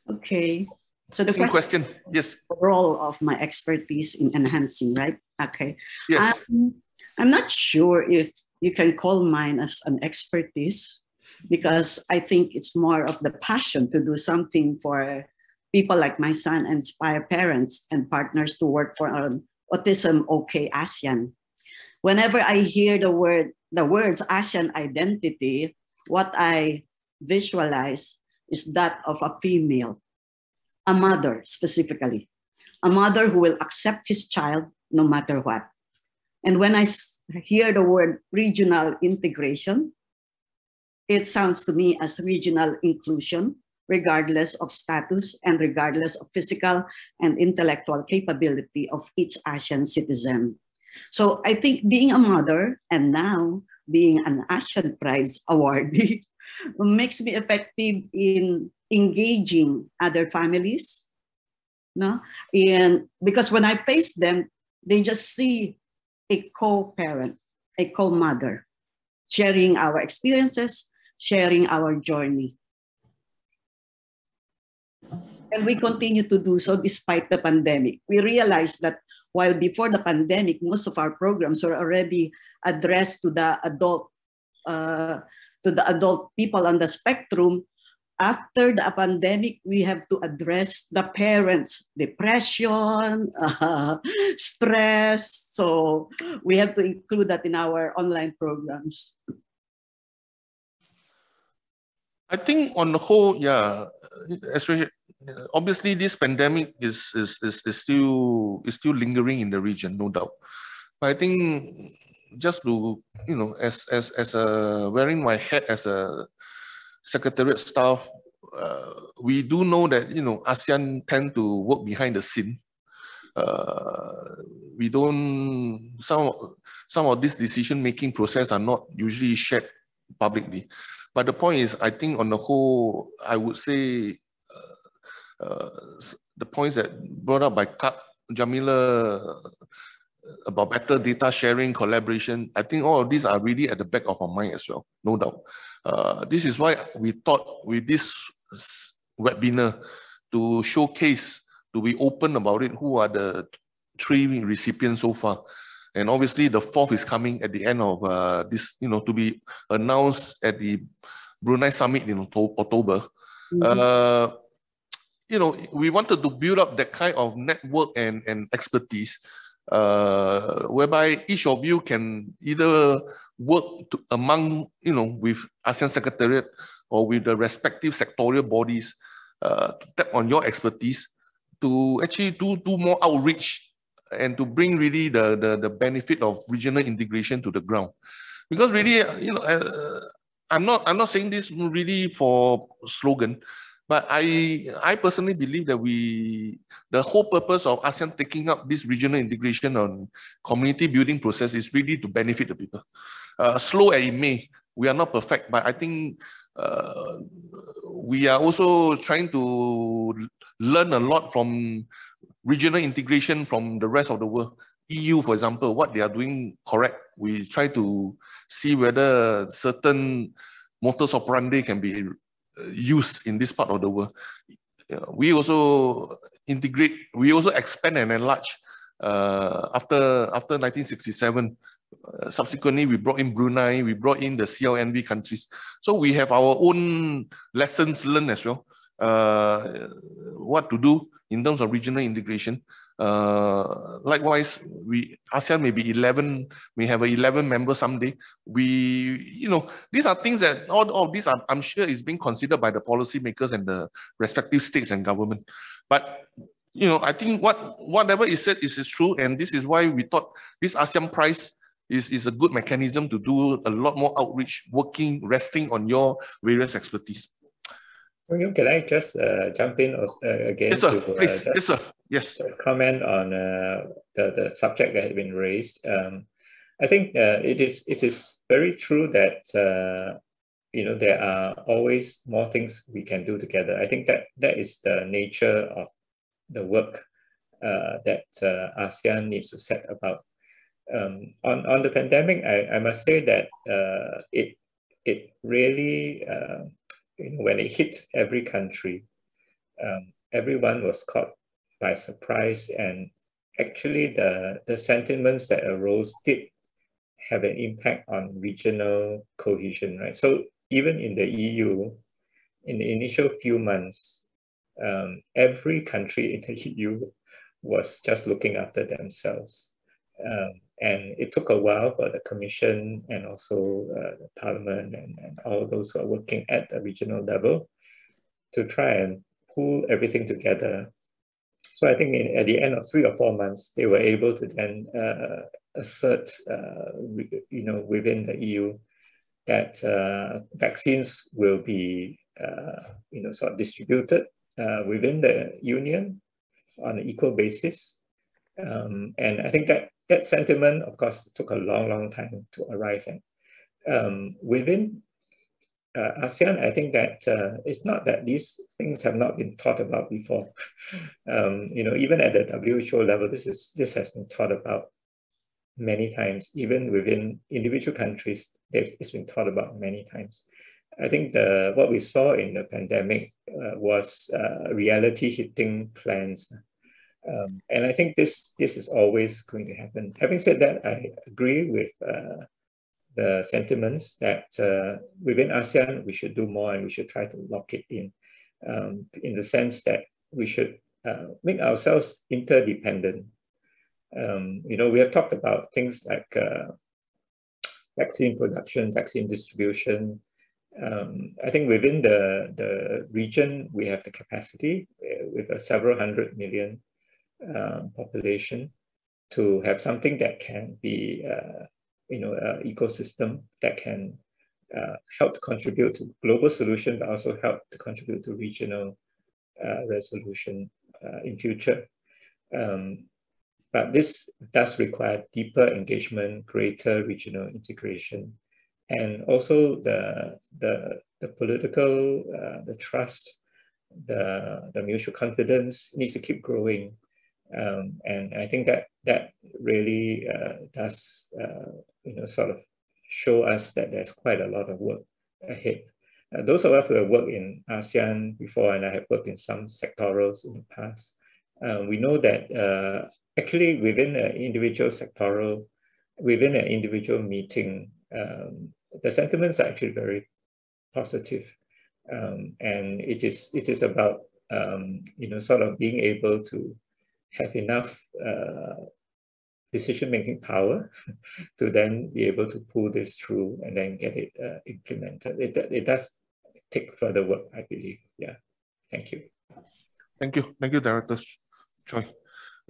Okay. So the question, yes. The role of my expertise in enhancing, right? Okay. Yes. I'm not sure if you can call mine as an expertise, because I think it's more of the passion to do something for people like my son and inspire parents and partners to work for Autism OK ASEAN. Whenever I hear the words ASEAN identity, what I visualize is that of a female, a mother specifically, a mother who will accept his child no matter what. And when I hear the word regional integration, it sounds to me as regional inclusion, regardless of status and regardless of physical and intellectual capability of each ASEAN citizen. So I think being a mother and now being an ASEAN Prize awardee makes me effective in engaging other families. No? And because when I face them, they just see a co-parent, a co-mother, sharing our experiences, sharing our journey. And we continue to do so despite the pandemic. We realized that while before the pandemic, most of our programs were already addressed to the adult people on the spectrum. After the pandemic, we have to address the parents' depression, stress. So we have to include that in our online programs. I think on the whole, yeah, especially obviously this pandemic is still lingering in the region, no doubt. But I think just to, you know, as a wearing my hat as a secretariat staff, we do know that, you know, ASEAN tend to work behind the scene. We don't, some of this decision-making process are not usually shared publicly. But the point is, I think on the whole, I would say the points that brought up by Kak Jamila about better data sharing, collaboration, I think all of these are really at the back of our mind as well, no doubt. This is why we thought with this webinar to showcase, to be open about it, who are the 3 recipients so far. And obviously the 4th is coming at the end of this, you know, to be announced at the Brunei Summit in October. You know, we wanted to build up that kind of network and expertise, whereby each of you can either work among, you know, with ASEAN Secretariat or with the respective sectorial bodies to tap on your expertise to actually do more outreach and to bring really the benefit of regional integration to the ground. Because really, you know, I'm not saying this really for slogan, but I personally believe that the whole purpose of ASEAN taking up this regional integration on community building process is really to benefit the people. Slow as it may, we are not perfect, but I think we are also trying to learn a lot from regional integration from the rest of the world. EU, for example, what they are doing correct. We try to see whether certain modus operandi can be used in this part of the world. We also integrate, we also expand and enlarge after 1967. Subsequently, we brought in Brunei, we brought in the CLNV countries. So we have our own lessons learned as well, what to do in terms of regional integration. Likewise, ASEAN may be 11, may have 11 members someday. You know, these are things that all of these I'm sure is being considered by the policymakers and the respective states and government. But you know, I think whatever is said is true, and this is why we thought this ASEAN Prize is a good mechanism to do a lot more outreach, resting on your various expertise. Can I just jump in again? Yes, sir. To, please. Yes, sir. Yes. Comment on the subject that has been raised. I think it is very true that you know, there are always more things we can do together. I think that is the nature of the work that ASEAN needs to set about. On the pandemic, I must say that it really you know, when it hit every country, everyone was caught by surprise, and actually the sentiments that arose did have an impact on regional cohesion, right? So even in the EU, in the initial few months, every country in the EU was just looking after themselves. And it took a while for the Commission and also the Parliament and all those who are working at the regional level to try and pull everything together. So I think at the end of 3 or 4 months, they were able to then assert, within the EU that vaccines will be, sort of distributed within the Union on an equal basis. And I think that sentiment, of course, took a long time to arrive at. Within ASEAN, I think that it's not that these things have not been thought about before. Even at the WHO level, this has been thought about many times. Even within individual countries, it's been thought about many times. I think what we saw in the pandemic was reality hitting plans. And I think this is always going to happen. Having said that, I agree with the sentiments that within ASEAN, we should do more and we should try to lock it in the sense that we should make ourselves interdependent. We have talked about things like vaccine production, vaccine distribution. I think within the region, we have the capacity with a several 100 million population to have something that can be an ecosystem that can help to contribute to global solution, but also help to contribute to regional resolution in future. But this does require deeper engagement, greater regional integration, and also the political, the trust, the mutual confidence needs to keep growing. And I think that really does sort of show us that there's quite a lot of work ahead. Those of us who have worked in ASEAN before, and I have worked in some sectorals in the past, we know that actually within an individual sectoral, within an individual meeting, the sentiments are actually very positive. And it is about sort of being able to have enough decision-making power to then be able to pull this through and then get it implemented. It does take further work, I believe. Yeah, thank you. Thank you, Director Choi.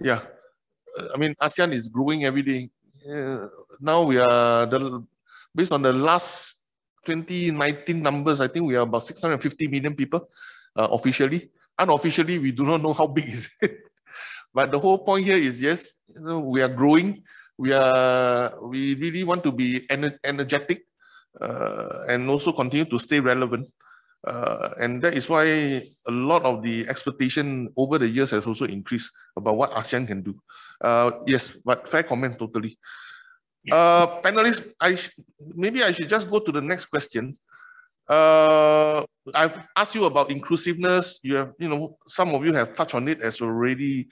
Yeah, I mean, ASEAN is growing every day. Now we are, based on the last 2019 numbers, I think we are about 650 million people officially. Unofficially, we do not know how big is it. But the whole point here is, yes, we are growing. We really want to be energetic and also continue to stay relevant. And that is why a lot of the expectation over the years has also increased about what ASEAN can do. Yes, but fair comment totally. Panelists, maybe I should just go to the next question. I've asked you about inclusiveness. You have, some of you have touched on it as already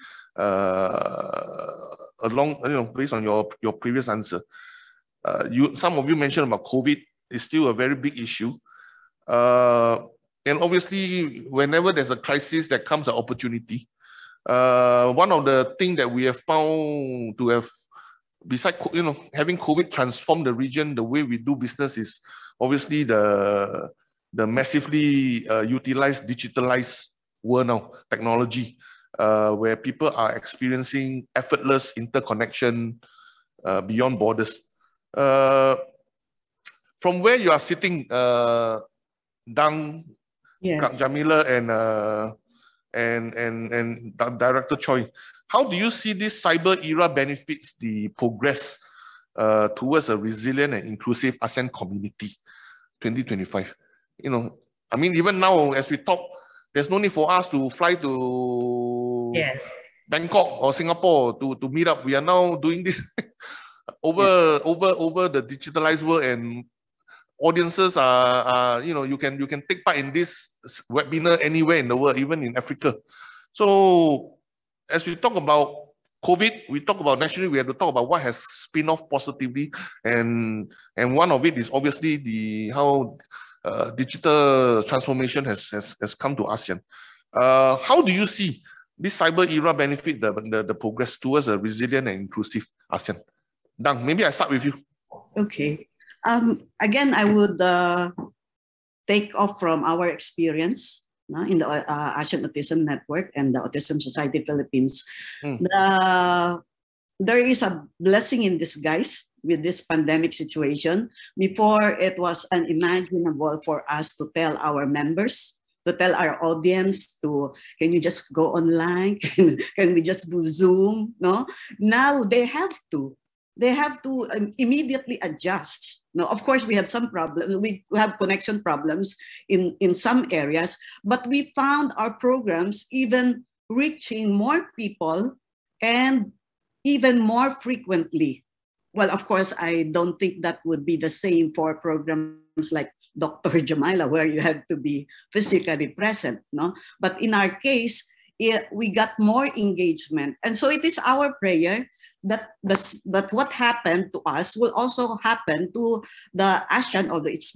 based on your previous answer. Some of you mentioned about COVID is still a very big issue. And obviously, whenever there's a crisis, there comes an opportunity. One of the things that we have found to have, besides having COVID transform the region, the way we do business is obviously the massively utilized, digitalized world now, technology, where people are experiencing effortless interconnection beyond borders. From where you are sitting, Dang, yes, Jamila, and Director Choi, how do you see this cyber era benefits the progress towards a resilient and inclusive ASEAN community 2025? I mean, even now as we talk, there's no need for us to fly to Bangkok or Singapore to meet up. We are now doing this over the digitalized world, and audiences are you can take part in this webinar anywhere in the world, even in Africa. So as we talk about COVID, we talk about naturally we have to talk about what has spin off positively, and one of it is obviously how digital transformation has come to ASEAN. How do you see this cyber era benefit the progress towards a resilient and inclusive ASEAN? Dang, maybe I start with you. Okay. Again, I would take off from our experience in the ASEAN Autism Network and the Autism Society Philippines. The there is a blessing in disguise with this pandemic situation. Before, it was unimaginable for us to tell our members, to tell our audience can you just go online? Can we just do Zoom? No. Now they have to immediately adjust. No, of course, we have some problems. We have connection problems in some areas, but we found our programs even reaching more people and even more frequently. Well, of course, I don't think that would be the same for programs like Dr. Jamila, where you have to be physically present. No, but in our case, we got more engagement, and so it is our prayer that what happened to us will also happen to the ASEAN, although it's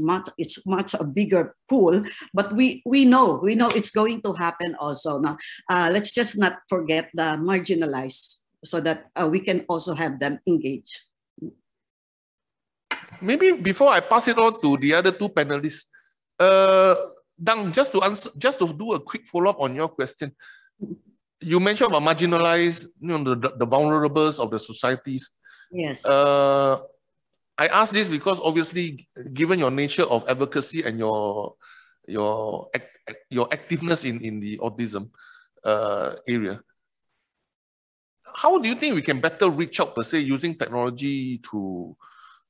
much a bigger pool, but we know it's going to happen also. Now, let's just not forget the marginalized, so that we can also have them engaged. Maybe before I pass it on to the other two panelists, Dang, just to do a quick follow-up on your question. You mentioned about marginalized, the vulnerables of the societies. Yes. I ask this because obviously, given your nature of advocacy and your activeness in the autism area, how do you think we can better reach out per se using technology to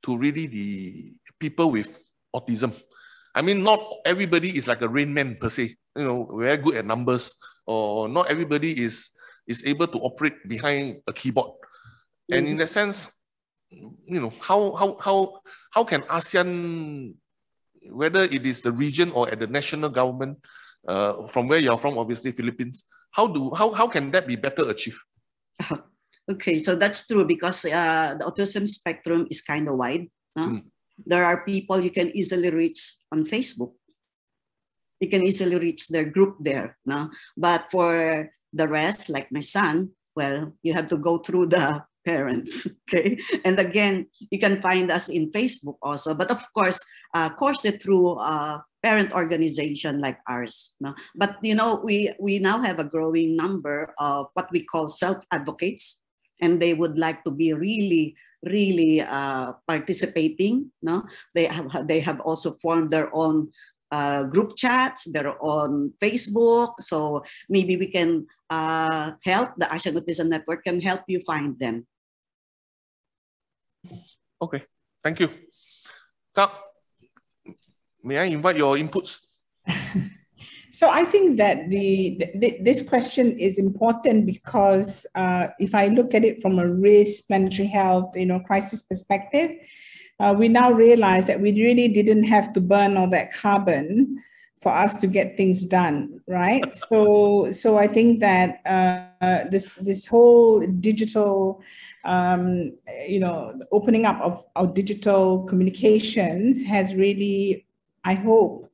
really the people with autism? I mean, not everybody is like a Rain Man per se, very good at numbers, or not everybody is able to operate behind a keyboard. And in that sense, how can ASEAN, whether it is the region or at the national government, from where you're from, obviously Philippines, how can that be better achieved? Okay, so that's true, because the autism spectrum is kind of wide. No? There are people you can easily reach on Facebook. You can easily reach their group there. No? But for the rest, like my son, well, you have to go through the parents. Okay, and again, you can find us in Facebook also. But of course, it through parent organization like ours. No? But we now have a growing number of what we call self-advocates, and they would like to be really participating. No, they have also formed their own group chats, their own Facebook. So maybe we can help, the ASEAN Autism Network can help you find them. Okay, thank you. Kak, may I invite your inputs? So I think that this question is important because if I look at it from a race, planetary health, crisis perspective, we now realize that we really didn't have to burn all that carbon for us to get things done, right? So I think that this whole digital, opening up of our digital communications has really, I hope,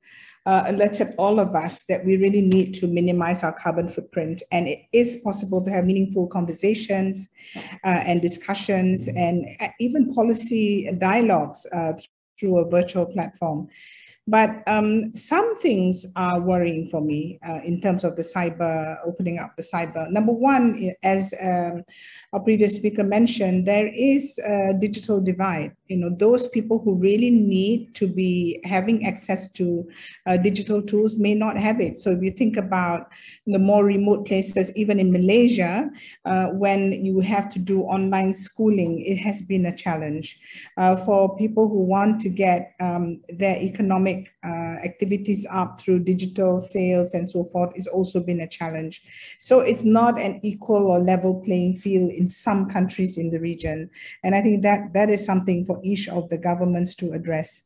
alerted all of us that we really need to minimize our carbon footprint. And it is possible to have meaningful conversations and discussions and even policy dialogues through a virtual platform. But some things are worrying for me in terms of the cyber, opening up the cyber. Number one, as our previous speaker mentioned, there is a digital divide. Those people who really need to be having access to digital tools may not have it. So if you think about the more remote places, even in Malaysia, when you have to do online schooling, it has been a challenge. For people who want to get their economic activities up through digital sales and so forth, it's also been a challenge. So it's not an equal or level playing field in some countries in the region. And I think that is something for each of the governments to address.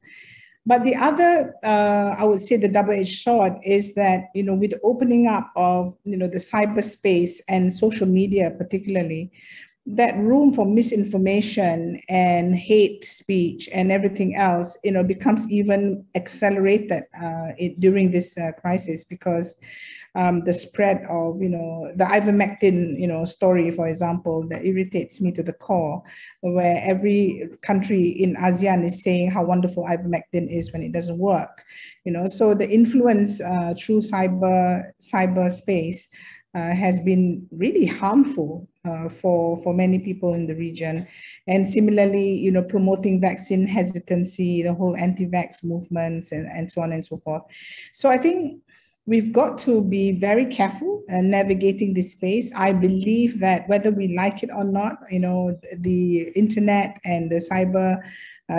But the other, I would say the double-edged sword is that, with the opening up of, the cyberspace and social media particularly, that room for misinformation and hate speech and everything else, becomes even accelerated during this crisis, because the spread of, the ivermectin, story, for example, that irritates me to the core, where every country in ASEAN is saying how wonderful ivermectin is when it doesn't work, so the influence through cyberspace has been really harmful for many people in the region. And similarly, you know, promoting vaccine hesitancy, the whole anti-vax movements and so on and so forth. So I think we've got to be very careful navigating this space. I believe that whether we like it or not, you know, the internet and the cyber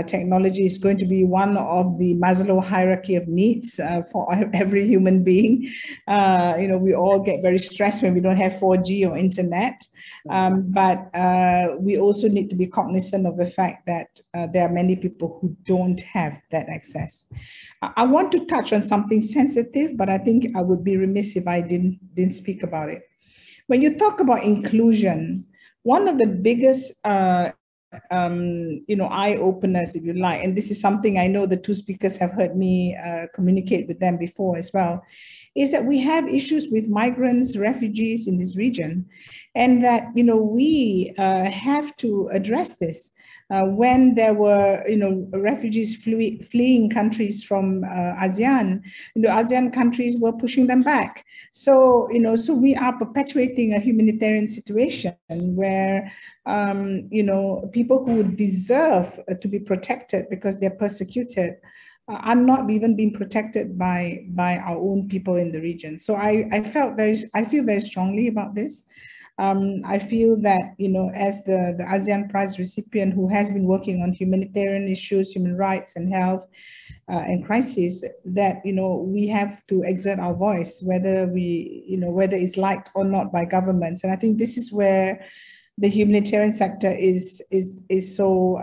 technology is going to be one of the Maslow hierarchy of needs for every human being. You know, we all get very stressed when we don't have 4G or internet, but we also need to be cognizant of the fact that there are many people who don't have that access. I want to touch on something sensitive, but I think I would be remiss if I didn't speak about it. When you talk about inclusion, one of the biggest you know, eye openers, if you like, and this is something I know the two speakers have heard me communicate with them before as well, is that we have issues with migrants, refugees in this region, and that, you know, we have to address this. When there were, you know, refugees fleeing countries from ASEAN, you know, ASEAN countries were pushing them back. So, you know, so we are perpetuating a humanitarian situation where, you know, people who deserve to be protected because they're persecuted are not even being protected by our own people in the region. So I feel very strongly about this. I feel that, you know, as the ASEAN Prize recipient who has been working on humanitarian issues, human rights and health and crisis, that, you know, we have to exert our voice, whether we, you know, whether it's liked or not by governments. And I think this is where the humanitarian sector is so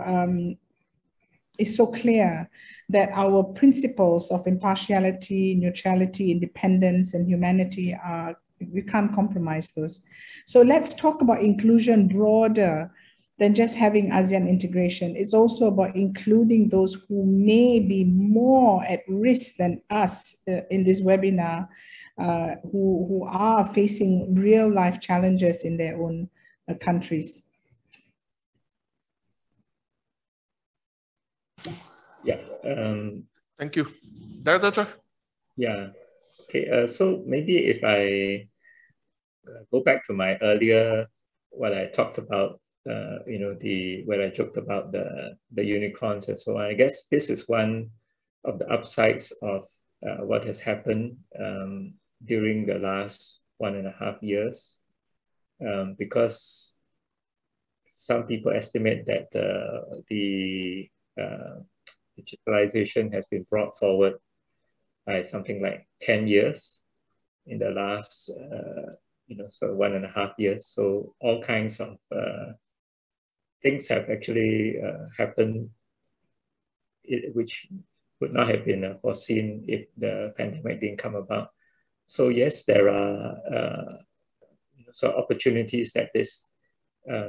clear, that our principles of impartiality, neutrality, independence, and humanity are, we can't compromise those. So let's talk about inclusion broader than just having ASEAN integration. It's also about including those who may be more at risk than us in this webinar, who are facing real life challenges in their own countries. Yeah. Thank you. Director? Yeah. Okay. So maybe if I go back to my earlier, what I talked about, you know, when I joked about the unicorns and so on. I guess this is one of the upsides of what has happened during the last 1.5 years, because some people estimate that the digitalization has been brought forward by something like 10 years in the last, you know, so 1.5 years. So all kinds of things have actually happened, which would not have been foreseen if the pandemic didn't come about. So yes, there are so opportunities that this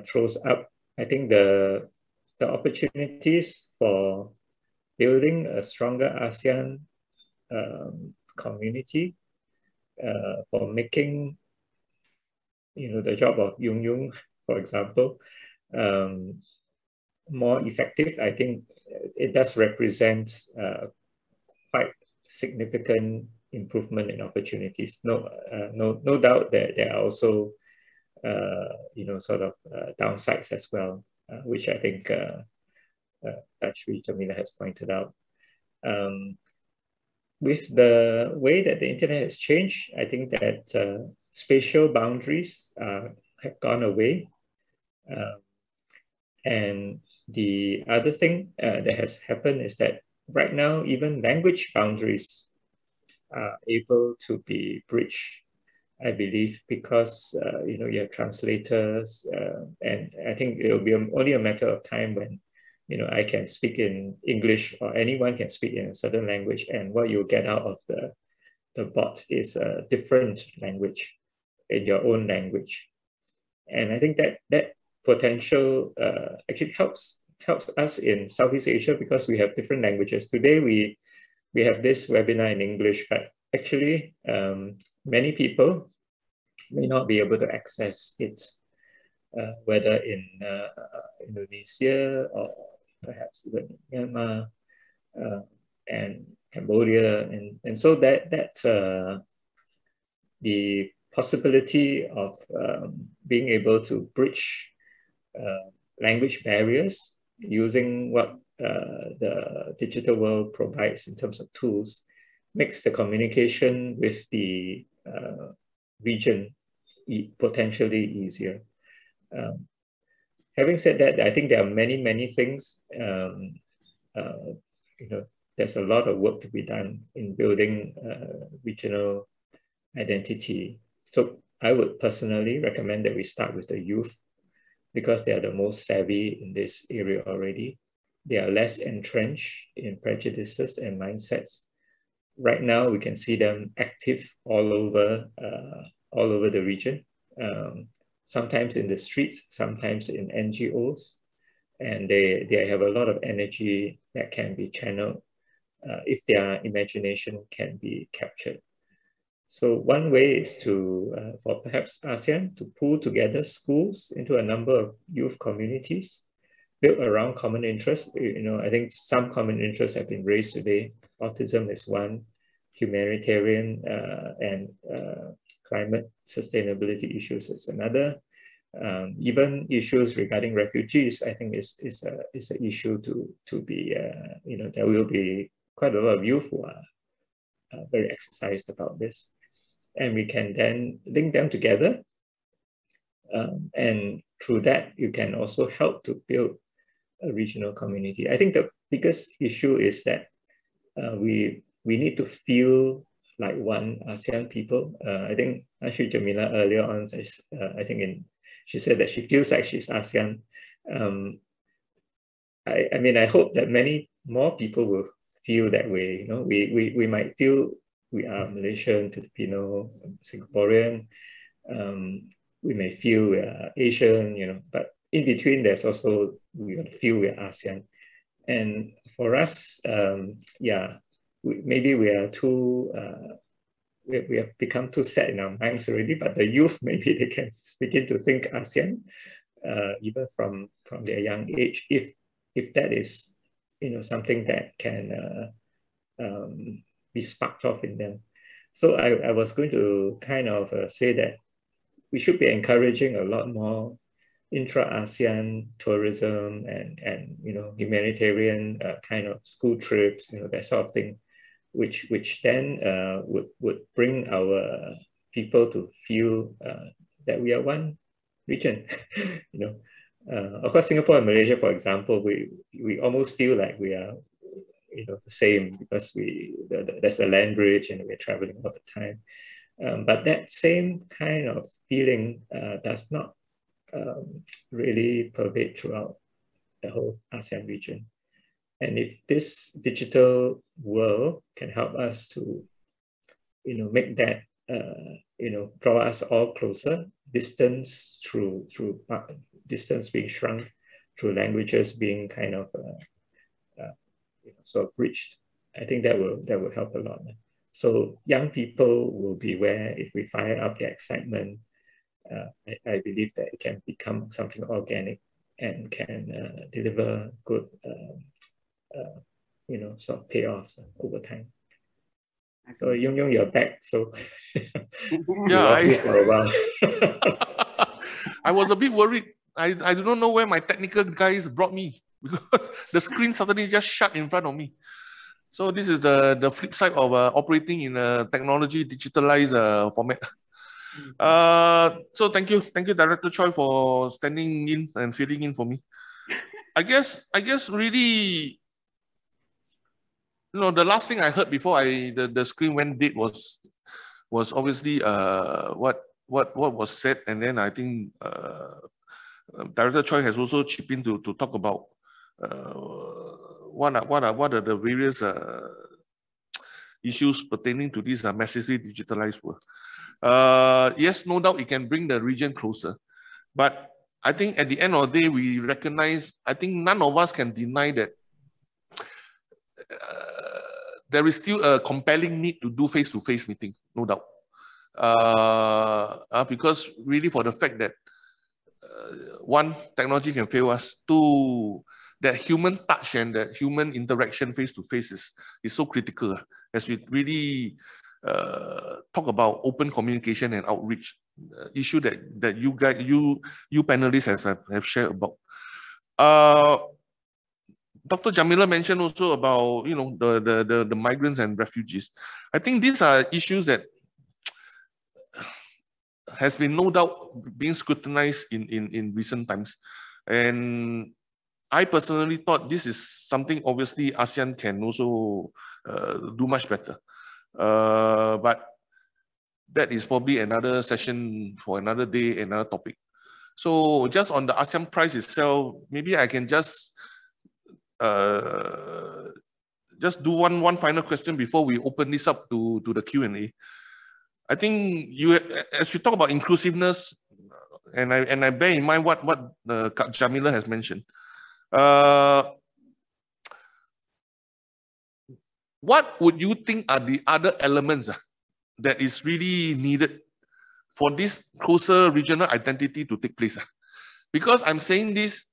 throws up. I think the opportunities for building a stronger ASEAN community, for making, you know, the job of Yung Yung, for example, more effective. I think it does represent quite significant improvement in opportunities. No doubt that there are also you know, sort of downsides as well, which I think Dr. Jamila has pointed out. With the way that the internet has changed, I think that spatial boundaries have gone away. And the other thing that has happened is that right now, even language boundaries are able to be bridged, I believe, because you know, you have translators, and I think it will be only a matter of time when, you know, I can speak in English or anyone can speak in a certain language, and what you get out of the bot is a different language in your own language. And I think that potential actually helps us in Southeast Asia, because we have different languages. Today we have this webinar in English, but actually many people may not be able to access it, whether in Indonesia or perhaps even Myanmar and Cambodia, and so that the possibility of being able to bridge language barriers using what the digital world provides in terms of tools makes the communication with the region potentially easier. Having said that, I think there are many things. There's a lot of work to be done in building regional identity. So I would personally recommend that we start with the youth because they are the most savvy in this area already. They are less entrenched in prejudices and mindsets. Right now, we can see them active all over the region. Sometimes in the streets, sometimes in NGOs, and they have a lot of energy that can be channeled if their imagination can be captured. So one way is to, for perhaps ASEAN, to pull together schools into a number of youth communities built around common interests. I think some common interests have been raised today. Autism is one, humanitarian and climate sustainability issues is another. Even issues regarding refugees, I think is an issue to be, there will be quite a lot of youth who are very exercised about this. And we can then link them together. And through that, you can also help to build a regional community. I think the biggest issue is that we need to feel like one ASEAN people. I think Ashu Jamila earlier on, she said that she feels like she's ASEAN. I mean, I hope that many more people will feel that way. We might feel we are Malaysian, Filipino, Singaporean. We may feel we are Asian, but in between, there's also, we feel we're ASEAN. And for us, maybe we are too, we have become too set in our minds already, but the youth, maybe they can begin to think ASEAN, even from their young age, if that is, something that can be sparked off in them. So I was going to kind of say that we should be encouraging a lot more intra-ASEAN tourism and humanitarian kind of school trips, that sort of thing, which then would bring our people to feel that we are one region. Of course, Singapore and Malaysia, for example, we almost feel like we are the same because there's a land bridge and we're traveling all the time. But that same kind of feeling does not really pervade throughout the whole ASEAN region. And if this digital world can help us to, make that, draw us all closer, distance through distance being shrunk, through languages being kind of sort of bridged, I think that will help a lot. So young people will be where if we fire up their excitement, I believe that it can become something organic and can deliver good, sort of payoffs over time. So Yung, you're back. So yeah, for a while. I was a bit worried. I don't know where my technical guys brought me because the screen suddenly just shut in front of me. So this is the flip side of operating in a technology digitalized format. So thank you, Director Choi, for standing in and filling in for me. I guess really, the last thing I heard before the screen went dead was obviously what was said, and then I think Director Choi has also chipped in to talk about what are the various issues pertaining to this massively digitalized world. Yes, no doubt it can bring the region closer, but I think at the end of the day, we recognize, I think none of us can deny that there is still a compelling need to do face-to-face meeting, no doubt. Because really for the fact that one, technology can fail us. Two, that human touch and that human interaction face-to-face is so critical as we really talk about open communication and outreach, issue that you guys, you panelists have shared about. Dr. Jamila mentioned also about the migrants and refugees. I think these are issues that has been no doubt being scrutinized in recent times, and I personally thought this is something obviously ASEAN can also do much better. But that is probably another session for another day, another topic. So just on the ASEAN prize itself, maybe I can just do one final question before we open this up to the Q&A. I think as we talk about inclusiveness, and I bear in mind what Jamila has mentioned. What would you think are the other elements that is really needed for this closer regional identity to take place? Because I'm saying this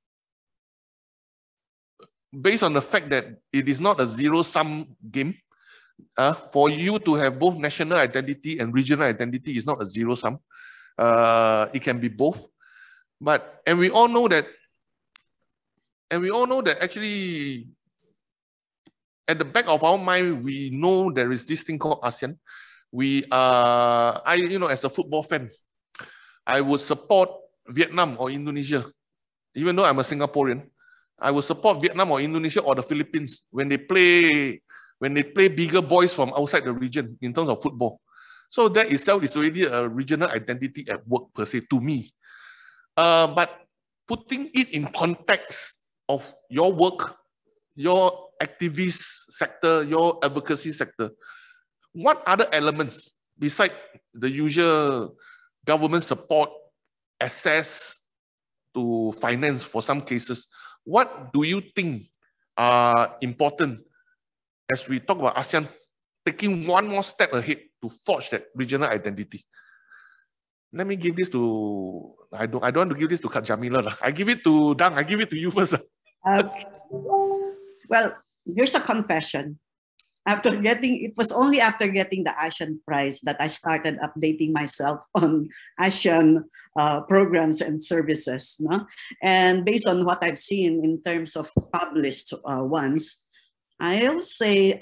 based on the fact that it is not a zero-sum game. For you to have both national identity and regional identity is not a zero-sum. It can be both. And we all know that actually at the back of our mind, we know there is this thing called ASEAN. As a football fan, I would support Vietnam or Indonesia. Even though I'm a Singaporean, I would support Vietnam or Indonesia or the Philippines when they play bigger boys from outside the region in terms of football. So that itself is already a regional identity at work per se to me. But putting it in context of your work, your activist sector, your advocacy sector, what other elements besides the usual government support, access to finance for some cases, what do you think are important as we talk about ASEAN taking one more step ahead to forge that regional identity? Let me give this to, I don't want to give this to Jamila. I give it to Dang, I give it to you first. Okay. Well, here's a confession. It was only after getting the ASEAN Prize that I started updating myself on ASEAN programs and services. No? And based on what I've seen in terms of published ones, I can say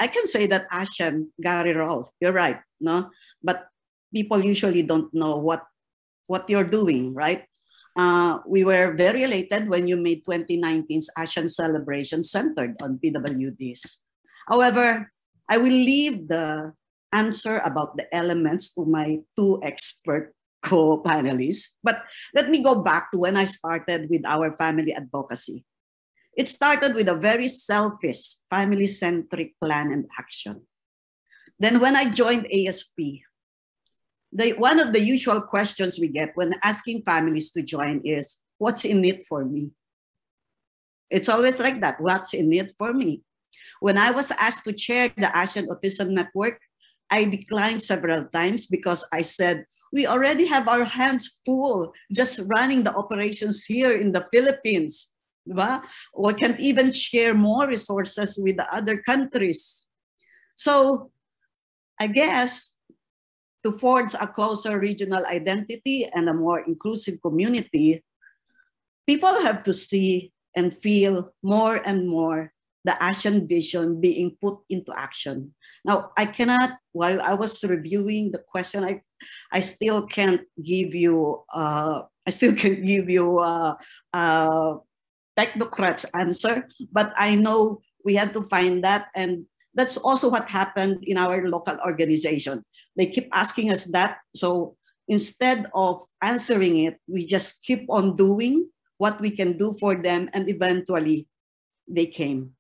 that ASEAN got it all. You're right, no? But people usually don't know what you're doing, right? We were very elated when you made 2019's ASEAN celebration centered on PWDs. However, I will leave the answer about the elements to my two expert co-panelists. But let me go back to when I started with our family advocacy. It started with a very selfish, family-centric plan and action. Then when I joined ASP, one of the usual questions we get when asking families to join is, what's in it for me? It's always like that, what's in it for me? When I was asked to chair the ASEAN Autism Network, I declined several times because I said, we already have our hands full just running the operations here in the Philippines. We can't even share more resources with the other countries. So I guess to forge a closer regional identity and a more inclusive community, people have to see and feel more and more the ASEAN vision being put into action. Now, I cannot, while I was reviewing the question, I still can't give you technocrat's answer, but I know we have to find that, and that's also what happened in our local organization. They keep asking us that, so instead of answering it, we just keep on doing what we can do for them, and eventually they came.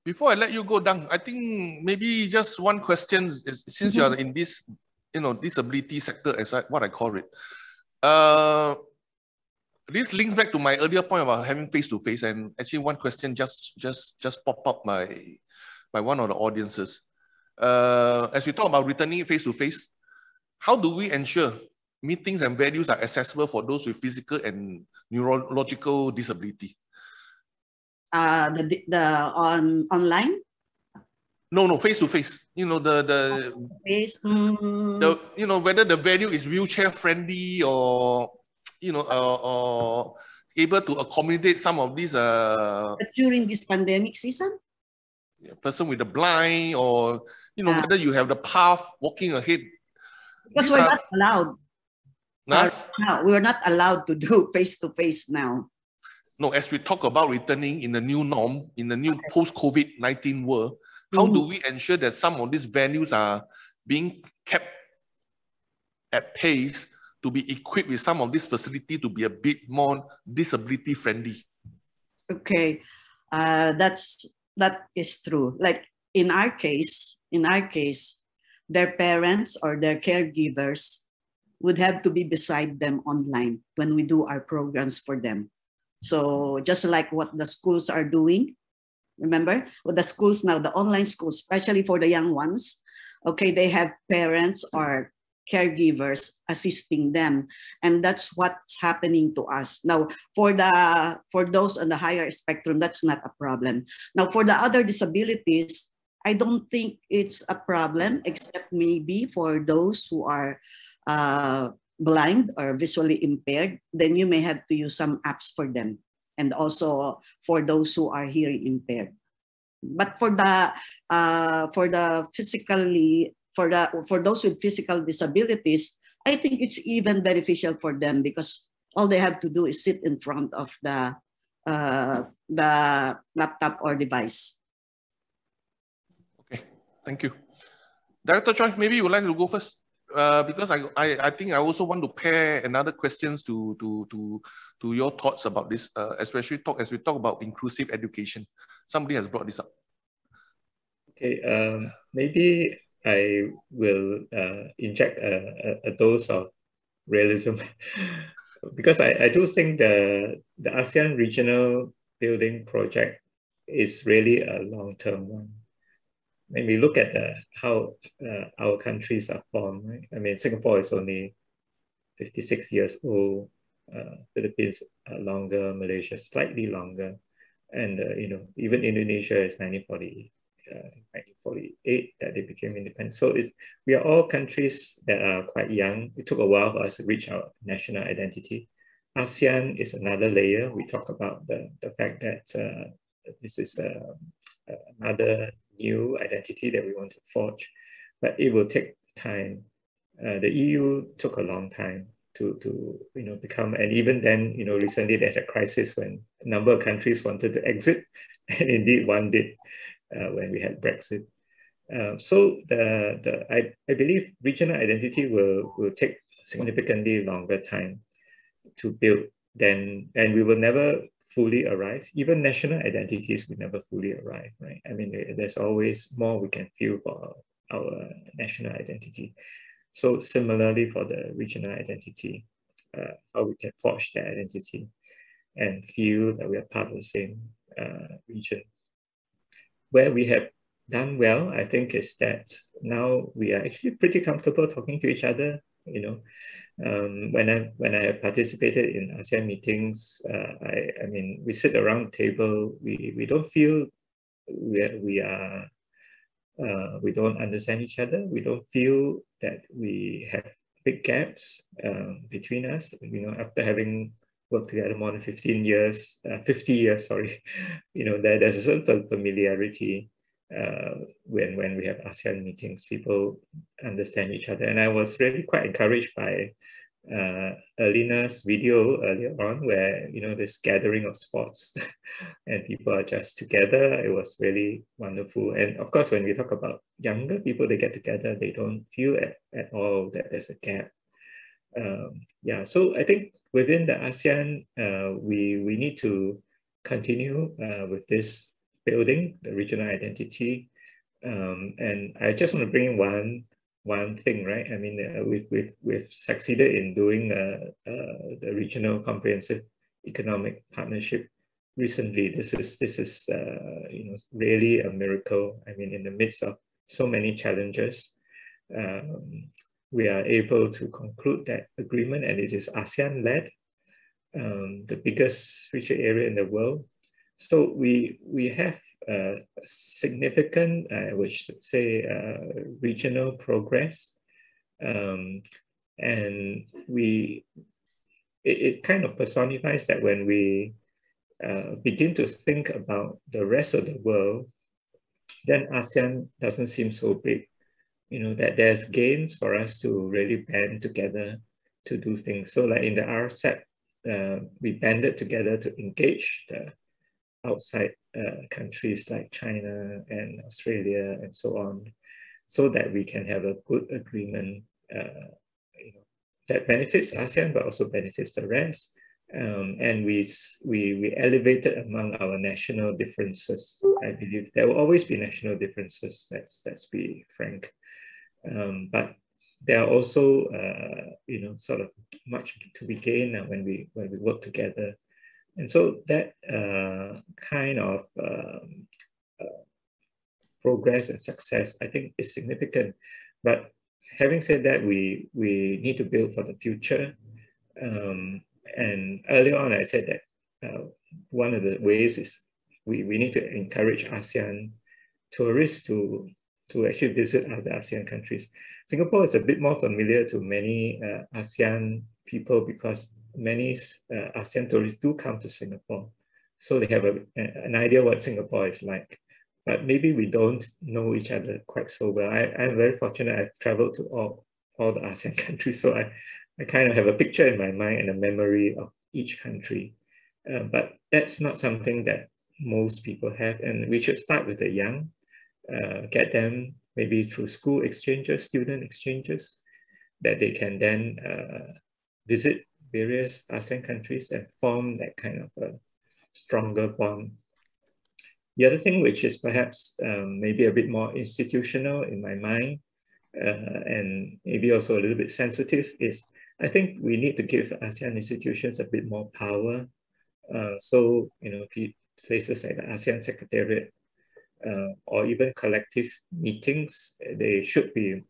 Before I let you go, Dang, I think maybe just one question, since you are in this, disability sector, as what I call it. This links back to my earlier point about having face-to-face, and actually one question just popped up by one of the audiences. As we talk about returning face-to-face, how do we ensure meetings and venues are accessible for those with physical and neurological disability? Online? No, face to face. You know, you know, whether the venue is wheelchair friendly or, you know, or able to accommodate some of these during this pandemic season, person with the blind, or, you know, whether you have the path walking ahead. Because we're not allowed. No, we're not allowed to do face to face now. No, as we talk about returning in the new norm, in the new post-COVID-19 world, how do we ensure that some of these venues are being kept at pace to be equipped with some of this facility to be a bit more disability friendly? Okay, that is true. Like in our case, their parents or their caregivers would have to be beside them online when we do our programs for them. So just like what the schools are doing, remember, with the schools now, the online schools, especially for the young ones, okay, they have parents or caregivers assisting them, and that's what's happening to us now. For those on the higher spectrum, that's not a problem. Now for the other disabilities, I don't think it's a problem, except maybe for those who are blind or visually impaired. Then you may have to use some apps for them, and also for those who are hearing impaired. But for those with physical disabilities, I think it's even beneficial for them, because all they have to do is sit in front of the laptop or device. Okay, thank you. Director Choi, maybe you would like to go first, because I think I also want to pair another questions to your thoughts about this, especially as we talk about inclusive education. Somebody has brought this up. Okay, maybe I will inject a dose of realism because I do think the ASEAN regional building project is really a long-term one. When we look at how our countries are formed, right? I mean, Singapore is only 56 years old, Philippines longer, Malaysia slightly longer, and you know, even Indonesia is 1948 that they became independent. So we are all countries that are quite young. It took a while for us to reach our national identity. ASEAN is another layer. We talk about the fact that this is another new identity that we want to forge, but it will take time. The EU took a long time to become, and even then, recently there's a crisis when a number of countries wanted to exit, and indeed one did when we had Brexit. So I believe regional identity will take significantly longer time to build then, and we will never fully arrive. Even national identities will never fully arrive, right? I mean, there's always more we can feel for our national identity. So similarly for the regional identity, how we can forge that identity and feel that we are part of the same region. Where we have done well, I think, is that now we are actually pretty comfortable talking to each other. When I participated in ASEAN meetings, I mean, we sit around the table. We don't feel we don't understand each other. We don't feel that we have big gaps between us. After having worked together more than 50 years, sorry, there's a sort of familiarity when we have ASEAN meetings. People understand each other, and I was really quite encouraged by Alina's video earlier on, where this gathering of sports and people are just together. It was really wonderful. And of course, when we talk about younger people, they get together, they don't feel at all that there's a gap. Yeah, so I think within the ASEAN, we need to continue with this building the regional identity. And I just want to bring in one thing, right? I mean, we've succeeded in doing the regional comprehensive economic partnership recently. This is really a miracle. I mean, in the midst of so many challenges, we are able to conclude that agreement, and it is ASEAN led, the biggest free trade area in the world. So we have significant, I would say, regional progress, and it kind of personifies that when we begin to think about the rest of the world, then ASEAN doesn't seem so big. That there's gains for us to really band together to do things. So like in the RCEP, we banded together to engage the outside countries like China and Australia and so on, so that we can have a good agreement that benefits ASEAN but also benefits the rest. And we elevated among our national differences. I believe there will always be national differences. Let's be frank. But there are also sort of much to be gained when we work together. And so that kind of progress and success, I think, is significant. But having said that, we need to build for the future. And earlier on, I said that one of the ways is we need to encourage ASEAN tourists to actually visit other ASEAN countries. Singapore is a bit more familiar to many ASEAN people because many ASEAN tourists do come to Singapore. So they have an idea what Singapore is like. But maybe we don't know each other quite so well. I'm very fortunate. I've traveled to all the ASEAN countries. So I kind of have a picture in my mind and a memory of each country. But that's not something that most people have. And we should start with the young, get them maybe through school exchanges, student exchanges, that they can then visit various ASEAN countries and form that kind of a stronger bond. The other thing, which is perhaps maybe a bit more institutional in my mind, and maybe also a little bit sensitive, is I think we need to give ASEAN institutions a bit more power. So, places like the ASEAN Secretariat or even collective meetings, they should be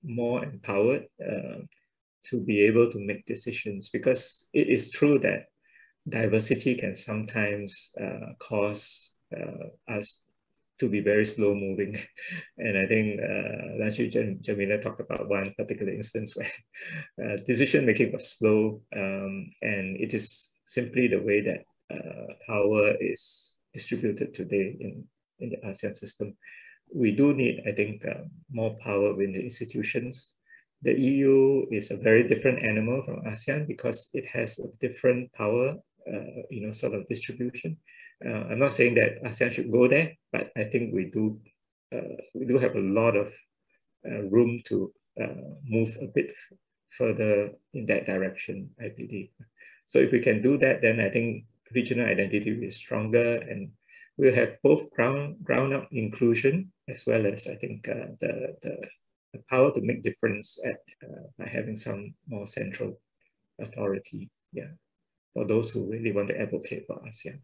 more empowered to be able to make decisions, because it is true that diversity can sometimes cause us to be very slow moving. And I think Jamila talked about one particular instance where decision making was slow, and it is simply the way that power is distributed today in the ASEAN system. We do need, I think, more power within the institutions. The EU is a very different animal from ASEAN because it has a different power, sort of distribution. I'm not saying that ASEAN should go there, but I think we do have a lot of room to move a bit further in that direction, I believe. So if we can do that, then I think regional identity will be stronger, and we'll have both ground up inclusion as well as, I think, the power to make difference by having some more central authority, for those who really want to advocate for ASEAN.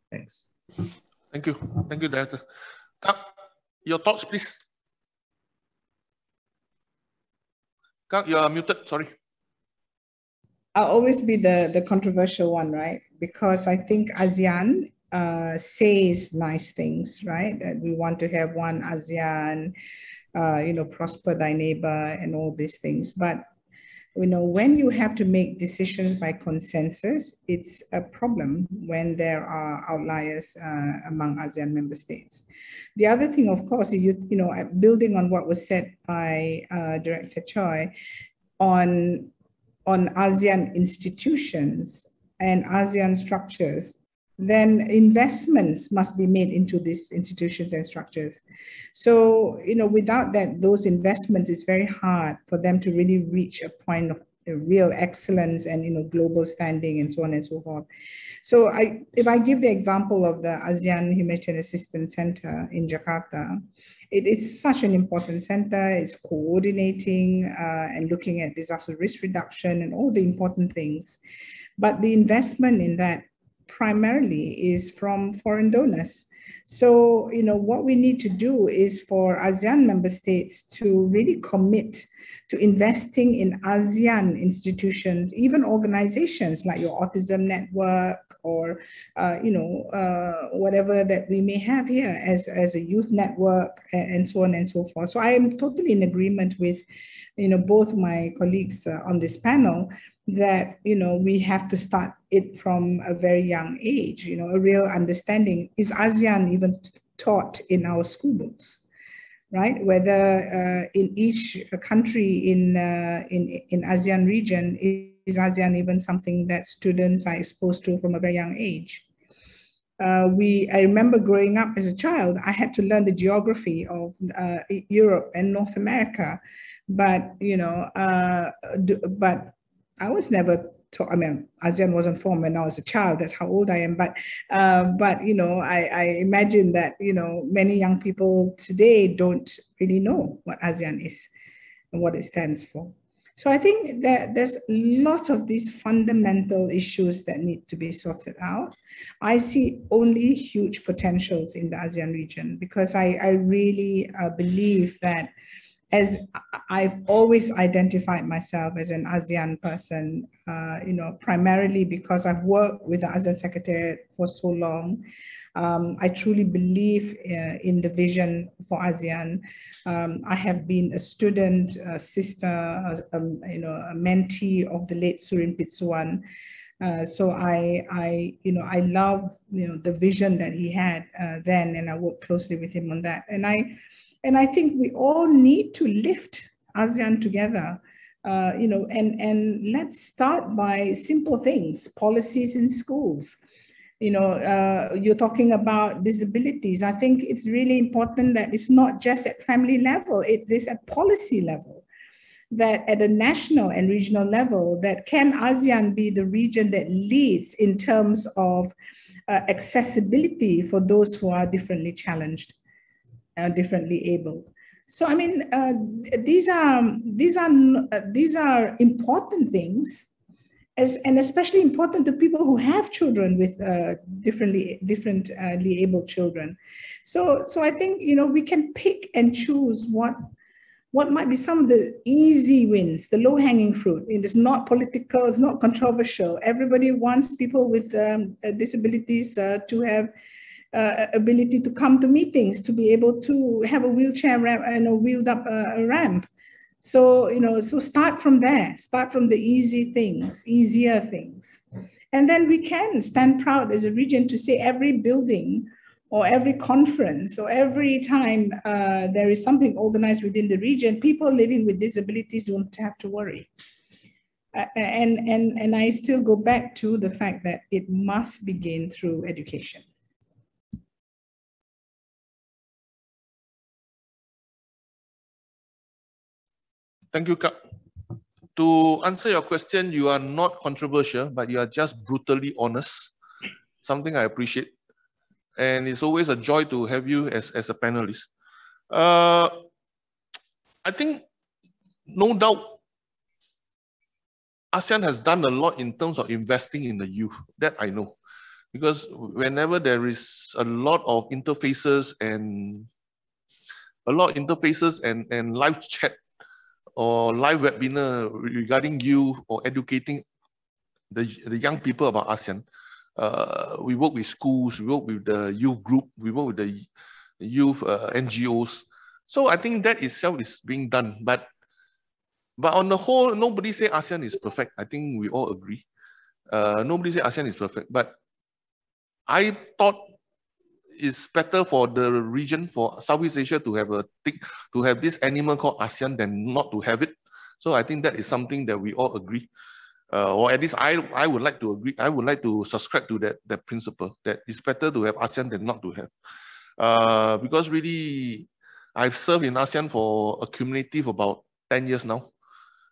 Thanks. Thank you, Director. Kak, your thoughts, please. Kak, you are muted. Sorry. I'll always be the controversial one, right? Because I think ASEAN says nice things, right? That we want to have one ASEAN, prosper thy neighbor and all these things. But when you have to make decisions by consensus, it's a problem when there are outliers among ASEAN member states. The other thing, of course, building on what was said by Director Choi on ASEAN institutions and ASEAN structures, then investments must be made into these institutions and structures. So, without that, those investments, it's very hard for them to really reach a point of real excellence and, global standing and so on and so forth. So if I give the example of the ASEAN Humanitarian Assistance Center in Jakarta, it is such an important center. It's coordinating and looking at disaster risk reduction and all the important things. But the investment in that primarily is from foreign donors. So, what we need to do is for ASEAN member states to really commit to investing in ASEAN institutions, even organizations like your Autism Network or, whatever that we may have here as a youth network and so on and so forth. So I am totally in agreement with, both my colleagues on this panel that, we have to start it from a very young age, a real understanding. Is ASEAN even taught in our school books, right? Whether in each country in ASEAN region, is ASEAN even something that students are exposed to from a very young age? I remember growing up as a child, I had to learn the geography of Europe and North America, but but I was never taught. I mean, ASEAN wasn't formed when I was a child. That's how old I am. But I imagine that many young people today don't really know what ASEAN is and what it stands for. So I think that there's lots of these fundamental issues that need to be sorted out. I see only huge potentials in the ASEAN region because I really believe that, as I've always identified myself as an ASEAN person, primarily because I've worked with the ASEAN Secretariat for so long. I truly believe in the vision for ASEAN. I have been a student, a sister, a mentee of the late Surin Pitsuwan. So I love the vision that he had then, and I worked closely with him on that. And I think we all need to lift ASEAN together, and let's start by simple things, policies in schools. You're talking about disabilities. I think it's really important that it's not just at family level, it is at policy level, that at a national and regional level, that can ASEAN be the region that leads in terms of accessibility for those who are differently challenged, differently abled. So I mean, these are important things, and especially important to people who have children with differently abled children. So I think we can pick and choose what might be some of the easy wins, the low-hanging fruit. It's not political, it's not controversial. Everybody wants people with disabilities to have ability to come to meetings, to be able to have a wheelchair ramp and a wheeled up ramp. So, so start from there, start from the easier things. And then we can stand proud as a region to say every building or every conference or every time there is something organized within the region, people living with disabilities don't have to worry. And I still go back to the fact that it must begin through education. Thank you, Kak. To answer your question, you are not controversial, but you are just brutally honest, something I appreciate. And it's always a joy to have you as a panelist. I think, no doubt, ASEAN has done a lot in terms of investing in the youth, that I know. Because whenever there is a lot of interfaces and live chat or live webinar regarding youth or educating the young people about ASEAN, we work with schools, we work with the youth group, we work with the youth NGOs. So I think that itself is being done. But on the whole, nobody say ASEAN is perfect. I think we all agree. Nobody say ASEAN is perfect. But I thought it's better for the region, for Southeast Asia to have this animal called ASEAN than not to have it. So I think that is something that we all agree. Or at least I would like to agree. I would like to subscribe to that principle, that it's better to have ASEAN than not to have. Because really, I've served in ASEAN for a cumulative about 10 years now.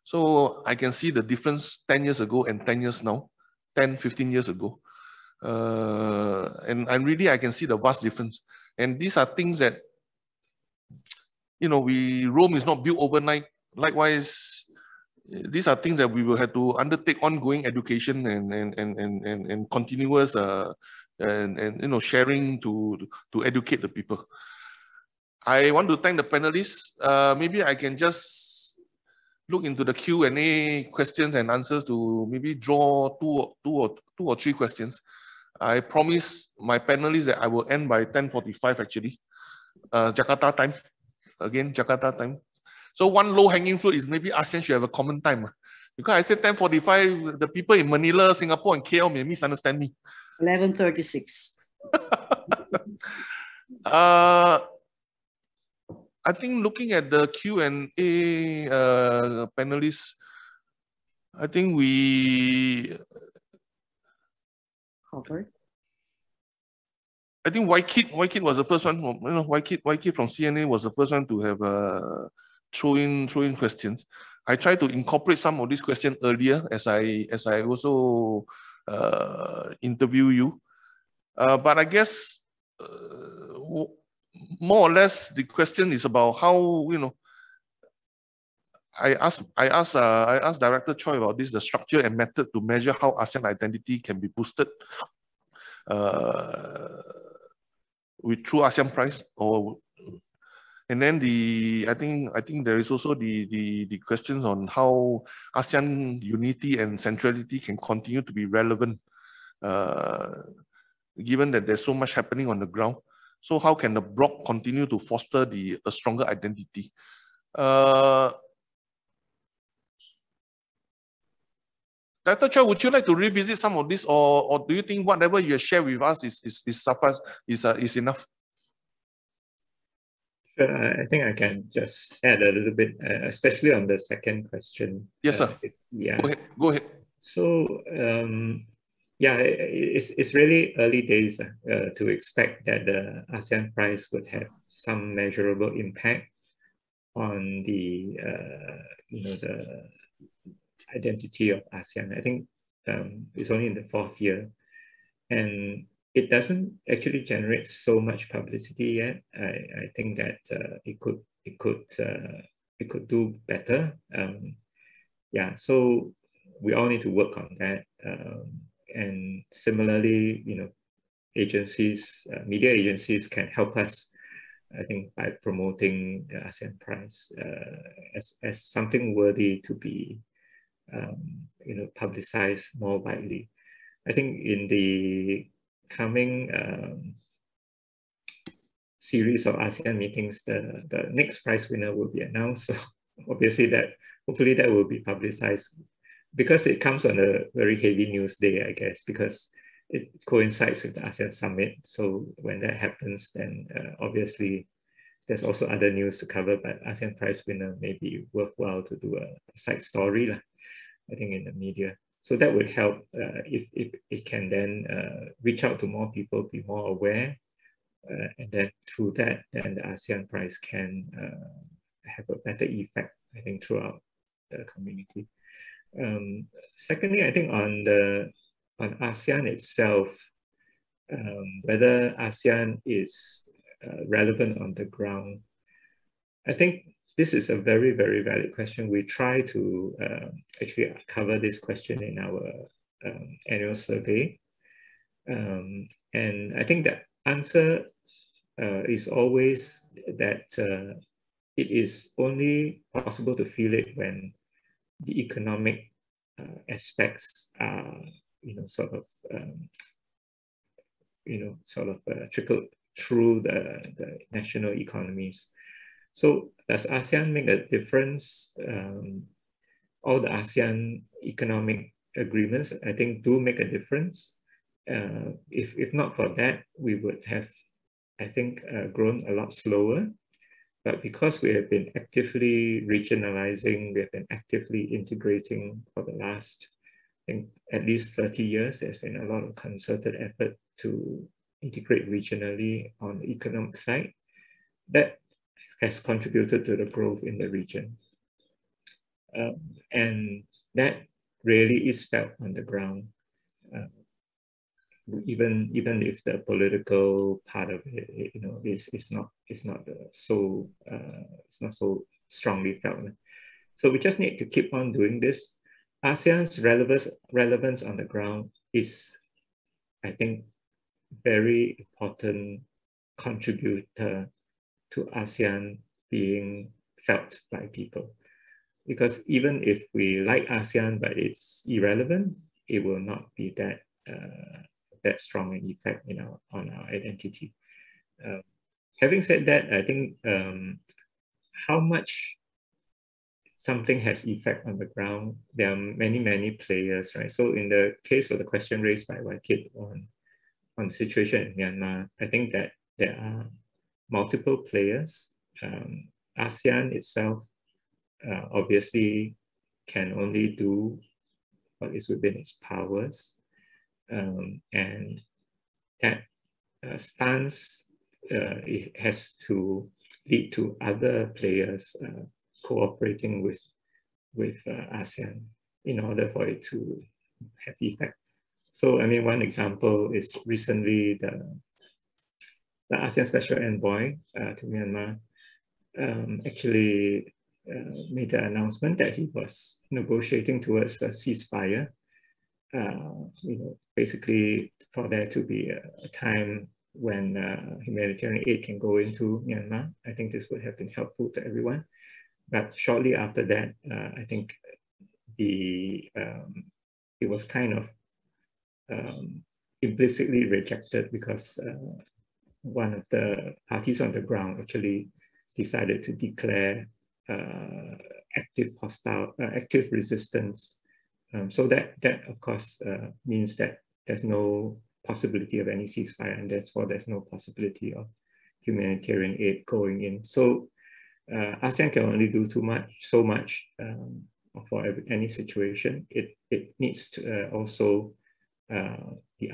So I can see the difference 10 years ago and 10 years now, 10, 15 years ago. And really, I can see the vast difference. And these are things that, Rome is not built overnight. Likewise, these are things that we will have to undertake ongoing education and continuous sharing to educate the people. I want to thank the panelists. Maybe I can just look into the Q&A questions and answers to maybe draw two or three questions. I promise my panelists that I will end by 10:45 actually. Jakarta time. Again, Jakarta time. So one low-hanging fruit is maybe ASEAN should have a common time. Because I said 10:45, the people in Manila, Singapore, and KL may misunderstand me. 11:36. I think looking at the Q&A panelists, I think we covered. I think Wykid was the first one. Wykid from CNA was the first one to have throw in questions. I tried to incorporate some of these questions earlier as I also interview you, but I guess more or less the question is about how I asked Director Choi about this, the structure and method to measure how ASEAN identity can be boosted through ASEAN Prize, and then I think there is also the questions on how ASEAN unity and centrality can continue to be relevant, given that there's so much happening on the ground. So how can the bloc continue to foster a stronger identity? Dr. Choi, would you like to revisit some of this, or do you think whatever you share with us is enough? Sure, I think I can just add a little bit, especially on the second question. Yes, sir. Yeah. Go ahead. So, yeah, it's really early days to expect that the ASEAN Prize would have some measurable impact on the the identity of ASEAN. I think it's only in the 4th year, and it doesn't actually generate so much publicity yet. I think that it could do better. Yeah, so we all need to work on that. And similarly, agencies, media agencies can help us, I think, by promoting the ASEAN Prize as something worthy to be publicized more widely. I think in the coming series of ASEAN meetings, the next prize winner will be announced. So obviously hopefully that will be publicized, because it comes on a very heavy news day, I guess, because it coincides with the ASEAN summit. So when that happens, then obviously there's also other news to cover, but ASEAN Prize winner may be worthwhile to do a side story, I think, in the media. So that would help if it can then reach out to more people, be more aware, and then through that, then the ASEAN Prize can have a better effect, I think, throughout the community. Secondly, I think on ASEAN itself, whether ASEAN is relevant on the ground, I think this is a very, very valid question. We try to actually cover this question in our annual survey. And I think the answer is always that it is only possible to feel it when the economic aspects are, trickled through the national economies. So does ASEAN make a difference? All the ASEAN economic agreements, I think, do make a difference. If not for that, we would have, I think, grown a lot slower. But because we have been actively regionalizing, we have been actively integrating for the last, I think, at least 30 years, there's been a lot of concerted effort to integrate regionally on the economic side. That has contributed to the growth in the region. And that really is felt on the ground. Even if the political part of it, is not so strongly felt. So we just need to keep on doing this. ASEAN's relevance on the ground is, I think, very important contributor to ASEAN being felt by people. because even if we like ASEAN, but it's irrelevant, it will not be that that strong an effect, on our identity. Having said that, I think how much something has effect on the ground, there are many players, right? So in the case of the question raised by Waikid on the situation in Myanmar, I think that there are multiple players. ASEAN itself obviously can only do what is within its powers, and that stance it has to lead to other players cooperating with ASEAN in order for it to have effect. So, I mean, one example is recently the ASEAN Special Envoy to Myanmar actually made the announcement that he was negotiating towards a ceasefire. Basically for there to be a time when humanitarian aid can go into Myanmar. I think this would have been helpful to everyone. But shortly after that, I think it was kind of implicitly rejected because one of the parties on the ground actually decided to declare active resistance. So that of course means that there's no possibility of any ceasefire, and therefore there's no possibility of humanitarian aid going in. So ASEAN can only do so much for any situation. It needs to also the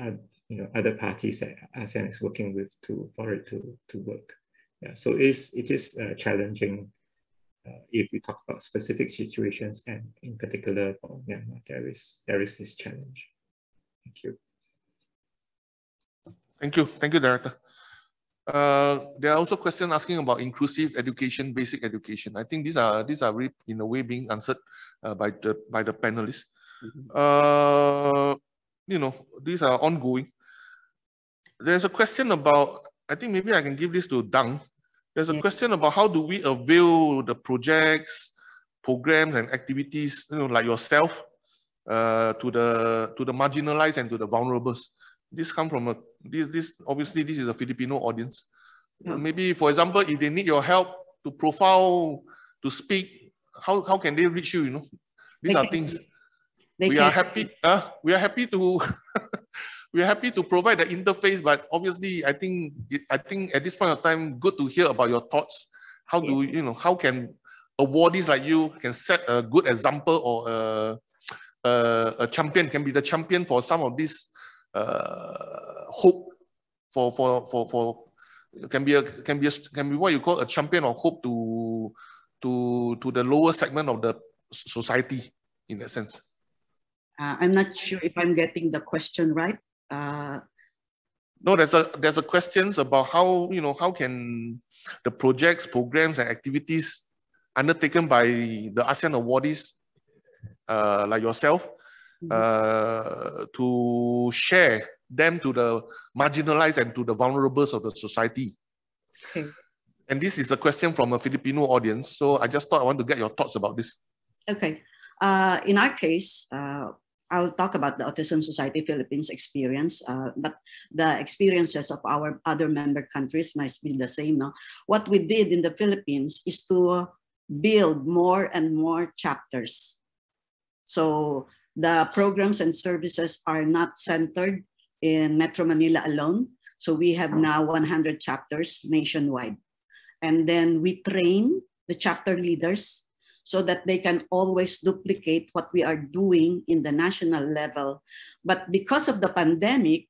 other parties that ASEAN is working with for it to work. Yeah, so it is challenging if we talk about specific situations, and in particular for Myanmar, there is this challenge. Thank you. Thank you, Director. There are also questions asking about inclusive education, basic education. I think these are really, in a way, being answered by the panelists. These are ongoing. There's a question about, I think maybe I can give this to Dang. There's a question about how do we avail the projects, programs, and activities, like yourself, to the marginalized and to the vulnerables. This come from obviously this is a Filipino audience. Maybe, for example, if they need your help to profile, to speak, how can they reach you? These are things. We are happy to we are happy to provide the interface, but obviously I think at this point of time, good to hear about your thoughts. How do how can awardees like you can set a good example, or a champion, can be the champion for some of these hope for can be what you call a champion of hope to the lower segment of the society, in that sense. I'm not sure if I'm getting the question right. No, there's a questions about how how can the projects, programs, and activities undertaken by the ASEAN awardees like yourself to share them to the marginalized and to the vulnerables of the society. Okay. And this is a question from a Filipino audience, so I just thought I want to get your thoughts about this. Okay. In our case, I'll talk about the Autism Society Philippines experience, but the experiences of our other member countries might be the same. No? What we did in the Philippines is to build more and more chapters. So the programs and services are not centered in Metro Manila alone. So we have now 100 chapters nationwide. And then we train the chapter leaders so that they can always duplicate what we are doing in the national level. But because of the pandemic,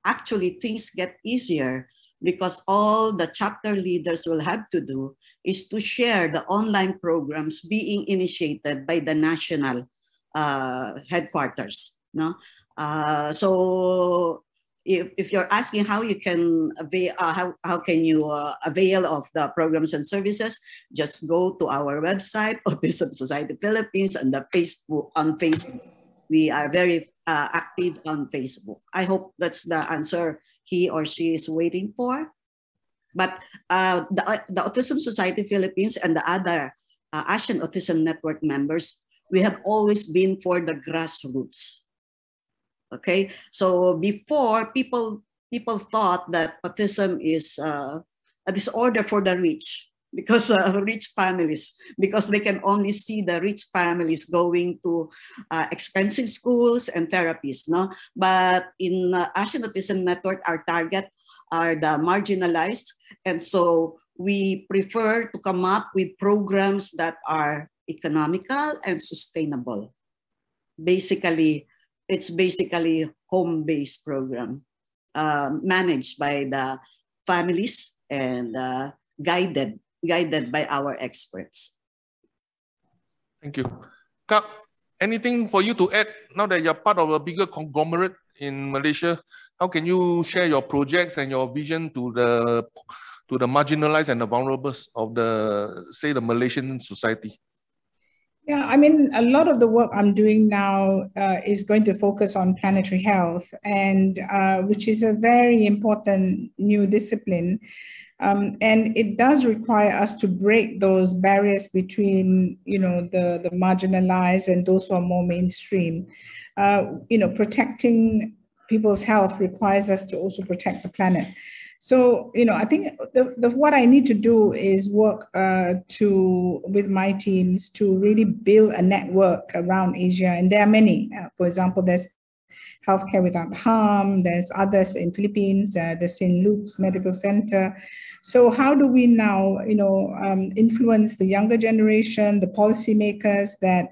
actually things get easier, because all the chapter leaders will have to do is to share the online programs being initiated by the national headquarters. No? So if you're asking how you can avail, how can you avail of the programs and services, just go to our website, Autism Society Philippines, and on Facebook. We are very active on Facebook. I hope that's the answer he or she is waiting for. But the Autism Society Philippines and the other ASEAN Autism Network members, we have always been for the grassroots. Okay, so before people thought that autism is a disorder for the rich, because rich families, because they can only see the rich families going to expensive schools and therapies, no? But in ASEAN Autism Network, our target are the marginalized, and so we prefer to come up with programs that are economical and sustainable. Basically, it's basically home-based program managed by the families and guided by our experts. Thank you. Kak, anything for you to add now that you're part of a bigger conglomerate in Malaysia? How can you share your projects and your vision to the marginalized and the vulnerables of the, say, the Malaysian society? Yeah, I mean, a lot of the work I'm doing now is going to focus on planetary health, and which is a very important new discipline. And it does require us to break those barriers between, the marginalized and those who are more mainstream. Protecting people's health requires us to also protect the planet. So, I think what I need to do is work with my teams to really build a network around Asia. And there are many. For example, there's Healthcare Without Harm, there's others in Philippines, the St. Luke's Medical Center. So how do we now, influence the younger generation, the policymakers that,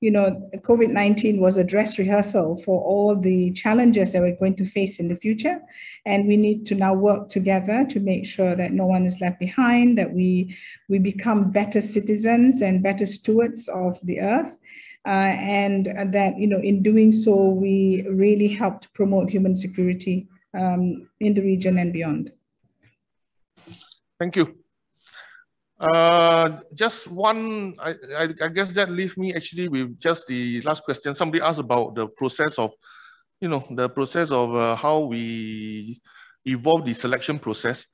COVID-19 was a dress rehearsal for all the challenges that we're going to face in the future. And we need to now work together to make sure that no one is left behind, that we become better citizens and better stewards of the earth. And that, in doing so, we really help to promote human security in the region and beyond. Thank you. Just one, I guess that leaves me actually with just the last question. Somebody asked about the process of, how we evolve the selection process.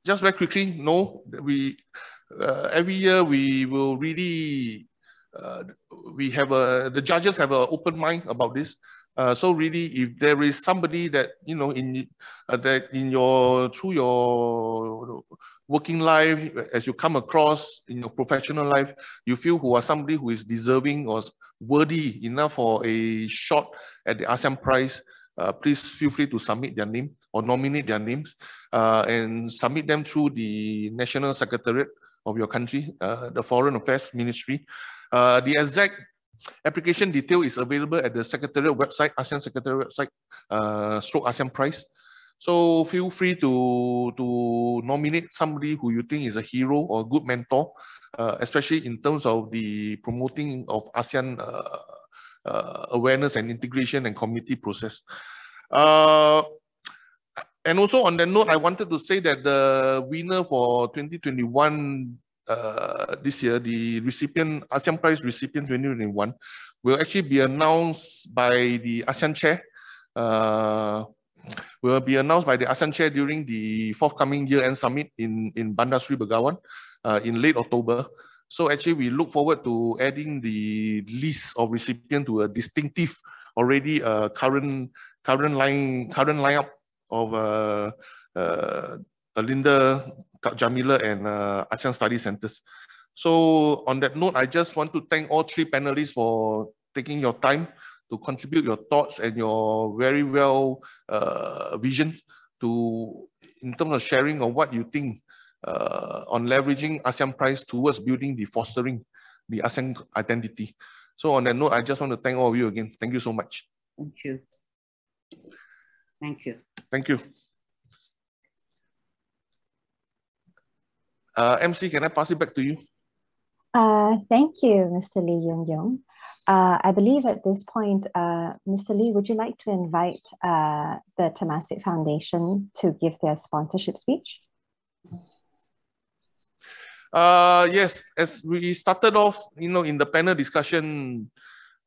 Just very quickly, no, every year we will really, the judges have an open mind about this. So really, if there is somebody that, through your working life, as you come across in your professional life, you feel who are somebody who is deserving or worthy enough for a shot at the ASEAN Prize, please feel free to submit their name or nominate their names and submit them through the National Secretariat of your country, the Foreign Affairs Ministry. The exact application detail is available at the Secretariat website, ASEAN Secretariat website, stroke ASEAN Prize. So feel free to nominate somebody who you think is a hero or a good mentor, especially in terms of the promoting of ASEAN awareness and integration and community process. And also on that note, I wanted to say that the winner for 2021 this year, the recipient, ASEAN Prize recipient 2021, will actually be announced by the ASEAN Chair. Will be announced by the ASEAN Chair during the forthcoming year-end summit in Bandar Seri Begawan in late October. So actually, we look forward to adding the list of recipients to a distinctive, already current lineup of Linda, Jamila, and ASEAN Study Centers. So on that note, I just want to thank all three panelists for taking your time to contribute your thoughts and your very well vision in terms of sharing of what you think on leveraging ASEAN Prize towards building the fostering the ASEAN identity. So on that note, I just want to thank all of you again. Thank you so much. Thank you. Thank you. Thank you. MC, can I pass it back to you? Thank you, Mr. Lee Yun-Yung. I believe at this point, Mr. Lee, would you like to invite the Temasek Foundation to give their sponsorship speech? Yes, as we started off, in the panel discussion,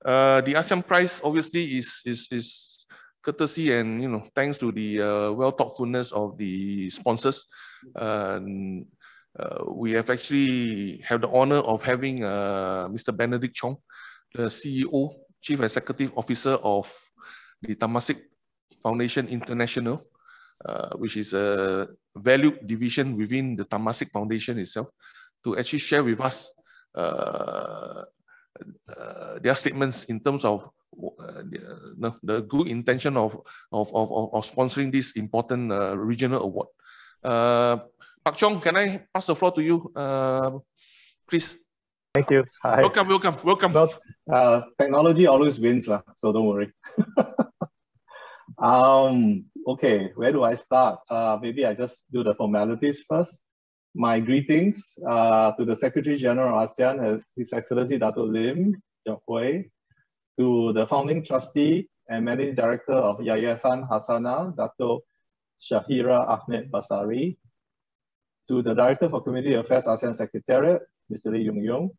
the ASEAN Prize obviously is courtesy and thanks to the well thoughtfulness of the sponsors. we have actually have the honor of having Mr. Benedict Chong, the CEO, Chief Executive Officer of the Temasek Foundation International, which is a valued division within the Temasek Foundation itself, to actually share with us their statements in terms of the good intention of sponsoring this important regional award. Pak Chong, can I pass the floor to you, please? Thank you. Hi. Welcome. Well, technology always wins, so don't worry. Okay, where do I start? Maybe I just do the formalities first. My greetings to the Secretary General of ASEAN, His Excellency Dato' Lim Jock Hui, to the founding trustee and managing director of Yayasan Hasanah, Dato' Shahira Ahmed Basari, to the Director for Community Affairs ASEAN Secretariat, Mr. Lee Yung Yung,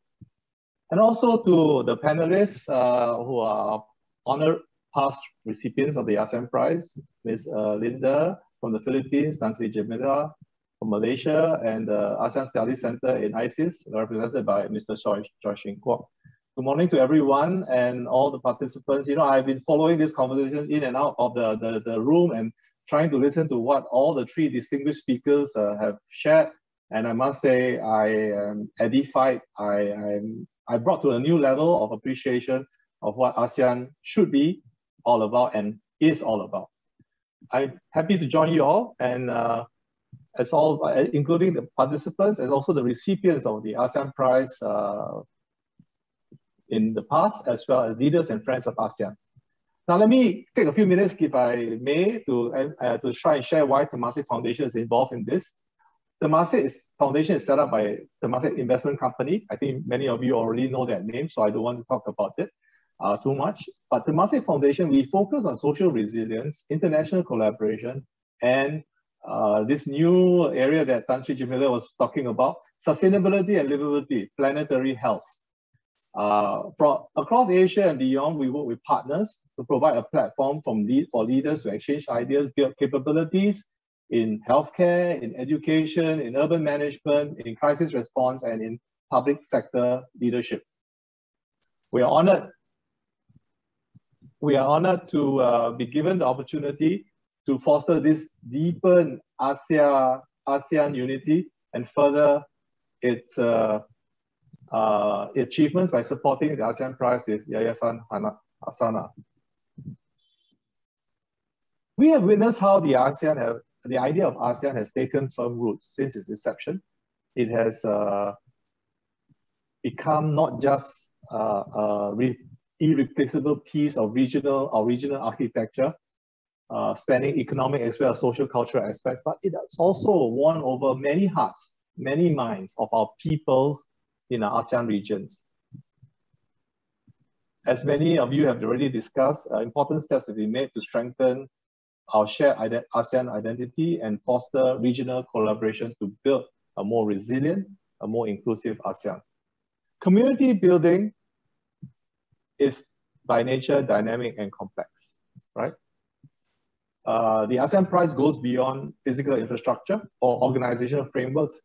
and also to the panelists who are honored past recipients of the ASEAN Prize, Ms. Linda from the Philippines, Tan Sri Jamila from Malaysia, and the ASEAN Studies Center in ISIS, represented by Mr. Choi Shing Kwok. Good morning to everyone and all the participants. You know, I've been following this conversation in and out of the room and trying to listen to what all the three distinguished speakers have shared. And I must say, I am edified. I brought to a new level of appreciation of what ASEAN should be all about and is all about. I'm happy to join you all, and it's all, including the participants and also the recipients of the ASEAN Prize in the past, as well as leaders and friends of ASEAN. Now, let me take a few minutes, if I may, to try and share why Temasek Foundation is involved in this. Temasek Foundation is set up by Temasek Investment Company. I think many of you already know that name, so I don't want to talk about it too much. But Temasek Foundation, we focus on social resilience, international collaboration, and this new area that Tan Sri Jamila was talking about, sustainability and livability, planetary health. From across Asia and beyond, we work with partners to provide a platform for leaders to exchange ideas, build capabilities in healthcare, in education, in urban management, in crisis response, and in public sector leadership. We are honored to be given the opportunity to foster this deepen ASEAN unity and further its achievements by supporting the ASEAN Prize with Yayasan Hasanah. We have witnessed how the idea of ASEAN has taken firm roots since its inception. It has become not just an irreplaceable piece of regional architecture, spanning economic as well as social cultural aspects, but it has also won over many hearts, many minds of our peoples in our ASEAN regions. As many of you have already discussed, important steps have been made to strengthen our shared ASEAN identity and foster regional collaboration to build a more resilient, a more inclusive ASEAN. Community building is by nature dynamic and complex, right? The ASEAN Prize goes beyond physical infrastructure or organizational frameworks.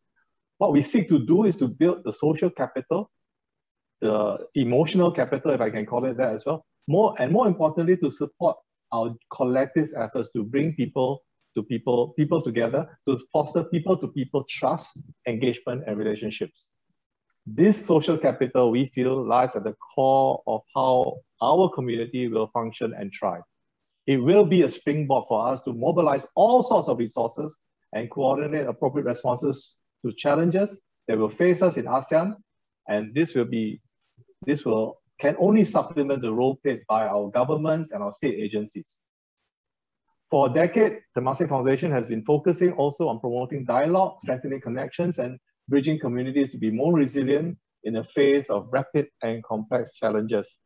What we seek to do is to build the social capital, the emotional capital, if I can call it that as well, more importantly, to support our collective efforts to bring people together, to foster people-to-people trust, engagement, and relationships. This social capital, we feel, lies at the core of how our community will function and thrive. It will be a springboard for us to mobilize all sorts of resources and coordinate appropriate responses to challenges that will face us in ASEAN, and this can only supplement the role played by our governments and our state agencies. For a decade, the Temasek Foundation has been focusing also on promoting dialogue, strengthening connections, and bridging communities to be more resilient in the face of rapid and complex challenges.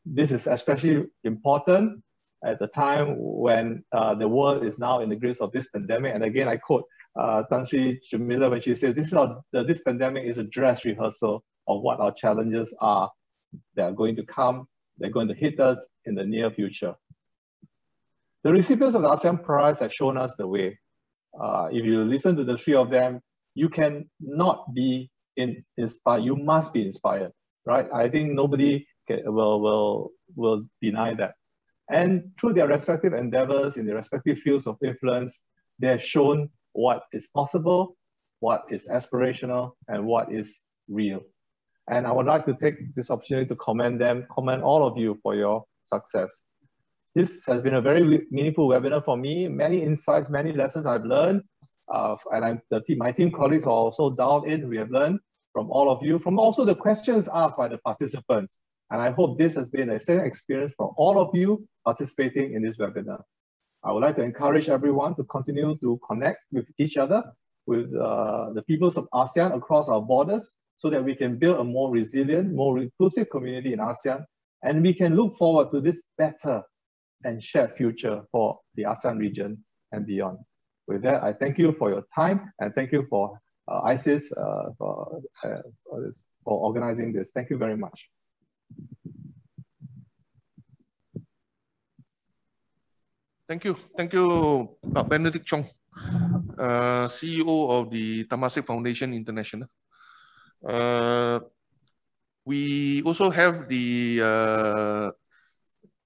This is especially important at the time when the world is now in the grips of this pandemic. And again, I quote Tan Sri Jamila when she says, this pandemic is a dress rehearsal of what our challenges are that are going to come, they're going to hit us in the near future. The recipients of the ASEAN Prize have shown us the way. if you listen to the three of them, you can not be inspired. You must be inspired, right? I think nobody will deny that. And through their respective endeavors in their respective fields of influence, they have shown what is possible, what is aspirational, and what is real. And I would like to take this opportunity to commend all of you for your success. This has been a very meaningful webinar for me. Many insights, many lessons I've learned. And my team colleagues are also dialed in. We have learned from all of you, from also the questions asked by the participants. And I hope this has been a same experience for all of you participating in this webinar. I would like to encourage everyone to continue to connect with each other, with the peoples of ASEAN across our borders, so that we can build a more resilient, more inclusive community in ASEAN. And we can look forward to this better and shared future for the ASEAN region and beyond. With that, I thank you for your time, and thank you for ISIS for organizing this. Thank you very much. Thank you, Pak Benedict Chong, CEO of the Temasek Foundation International. We also have the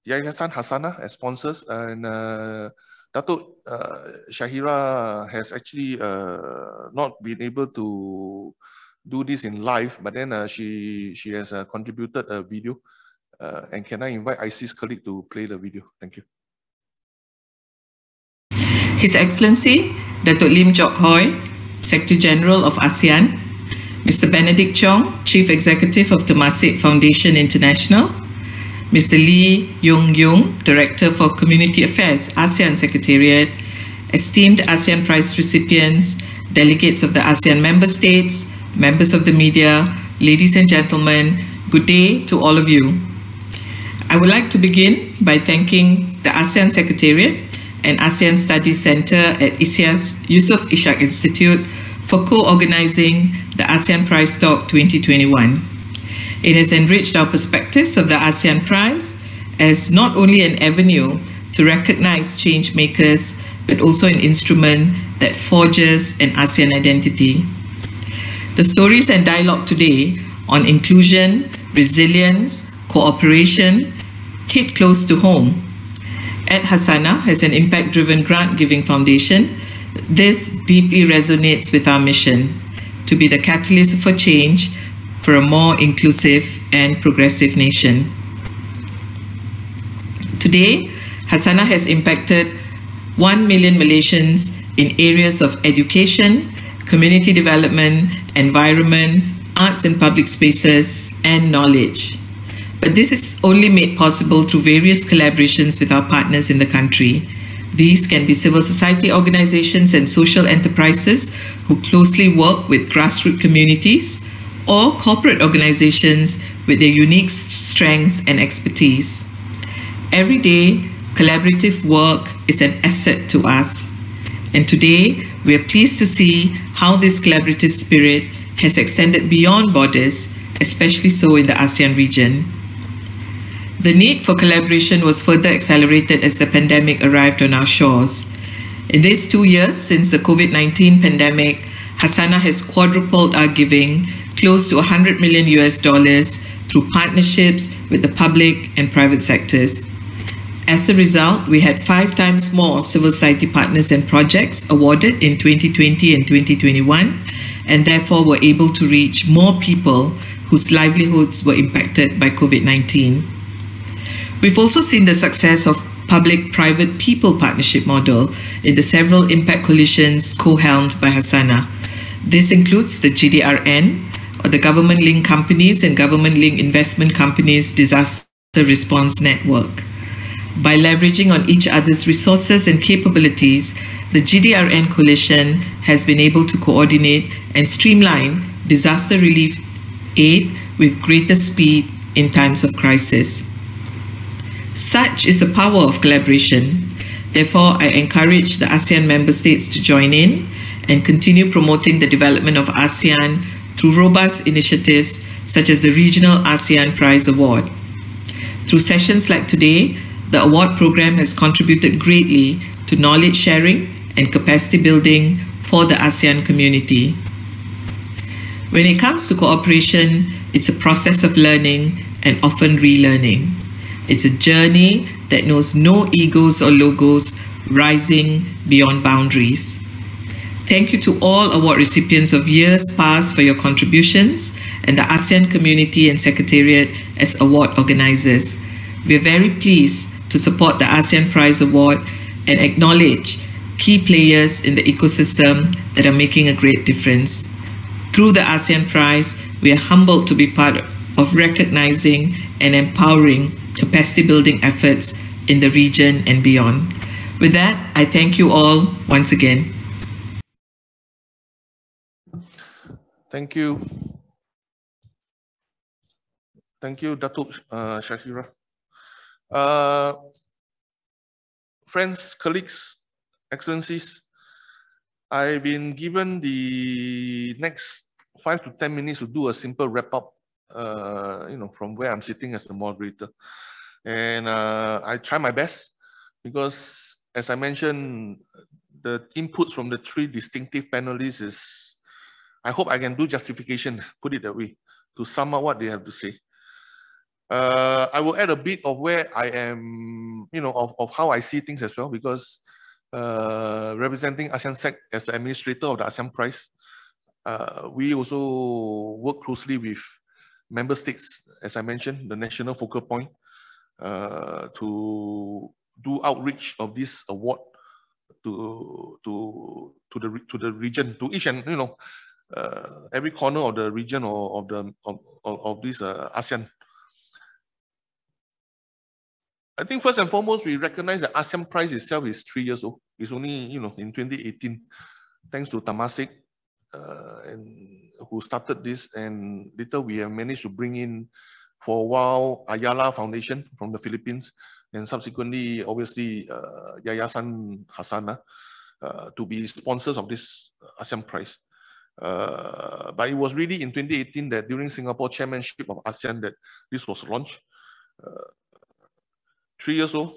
Yayasan Hasanah as sponsors, and Datuk Shahira has actually not been able to do this in live, but then she has contributed a video. And can I invite ISIS colleague to play the video? Thank you. His Excellency, Datuk Lim Jock Hoi, Secretary General of ASEAN, Mr. Benedict Chong, Chief Executive of Temasek Foundation International, Mr. Lee Yung Yung, Director for Community Affairs, ASEAN Secretariat, esteemed ASEAN Prize recipients, delegates of the ASEAN member states, members of the media, ladies and gentlemen, good day to all of you. I would like to begin by thanking the ASEAN Secretariat and ASEAN Studies Center at ISIA's Yusof Ishak Institute for co-organizing the ASEAN Prize Talk 2021. It has enriched our perspectives of the ASEAN Prize as not only an avenue to recognize change makers, but also an instrument that forges an ASEAN identity. The stories and dialogue today on inclusion, resilience, cooperation hit close to home. At Hasanah, as an impact-driven grant-giving foundation, this deeply resonates with our mission to be the catalyst for change for a more inclusive and progressive nation. Today, Hasanah has impacted 1 million Malaysians in areas of education, community development, environment, arts and public spaces, and knowledge. But this is only made possible through various collaborations with our partners in the country. These can be civil society organizations and social enterprises who closely work with grassroots communities, or corporate organizations with their unique strengths and expertise. Every day, collaborative work is an asset to us. And today, we are pleased to see how this collaborative spirit has extended beyond borders, especially so in the ASEAN region. The need for collaboration was further accelerated as the pandemic arrived on our shores. In these 2 years since the COVID-19 pandemic, Hasanah has quadrupled our giving, close to $100 million through partnerships with the public and private sectors. As a result, we had 5 times more civil society partners and projects awarded in 2020 and 2021, and therefore were able to reach more people whose livelihoods were impacted by COVID-19. We've also seen the success of public-private people partnership model in the several impact coalitions co-helmed by Hasanah. This includes the GDRN, or the Government-Linked Companies and Government-Linked Investment Companies Disaster Response Network. By leveraging on each other's resources and capabilities, the GDRN coalition has been able to coordinate and streamline disaster relief aid with greater speed in times of crisis. Such is the power of collaboration. Therefore, I encourage the ASEAN member states to join in and continue promoting the development of ASEAN through robust initiatives such as the Regional ASEAN Prize Award. Through sessions like today, the award program has contributed greatly to knowledge sharing and capacity building for the ASEAN community. When it comes to cooperation, it's a process of learning and often relearning. It's a journey that knows no egos or logos, rising beyond boundaries. Thank you to all award recipients of years past for your contributions and the ASEAN community and Secretariat as award organizers. We are very pleased to support the ASEAN Prize Award and acknowledge key players in the ecosystem that are making a great difference. Through the ASEAN Prize, we are humbled to be part of recognizing and empowering capacity building efforts in the region and beyond. With that, I thank you all once again. Thank you. Thank you, Datuk Shahira. Friends, colleagues, excellencies, I've been given the next 5 to 10 minutes to do a simple wrap up, from where I'm sitting as the moderator. And I try my best because, as I mentioned, the inputs from the 3 distinctive panelists is, I hope I can do justification, put it that way, to sum up what they have to say. I will add a bit of where I am, of how I see things as well, because representing ASEAN-SEC as the administrator of the ASEAN Prize, we also work closely with member states, as I mentioned, the national focal point, to do outreach of this award to the region, to each and every corner of the region or of this ASEAN. I think first and foremost, we recognize the ASEAN Prize itself is 3 years old. It's only, in 2018, thanks to Temasek, and who started this, and later we have managed to bring in, for a while, Ayala Foundation from the Philippines, and subsequently, obviously, Yayasan Hasana, to be sponsors of this ASEAN Prize. But it was really in 2018 that during Singapore chairmanship of ASEAN that this was launched. 3 years old.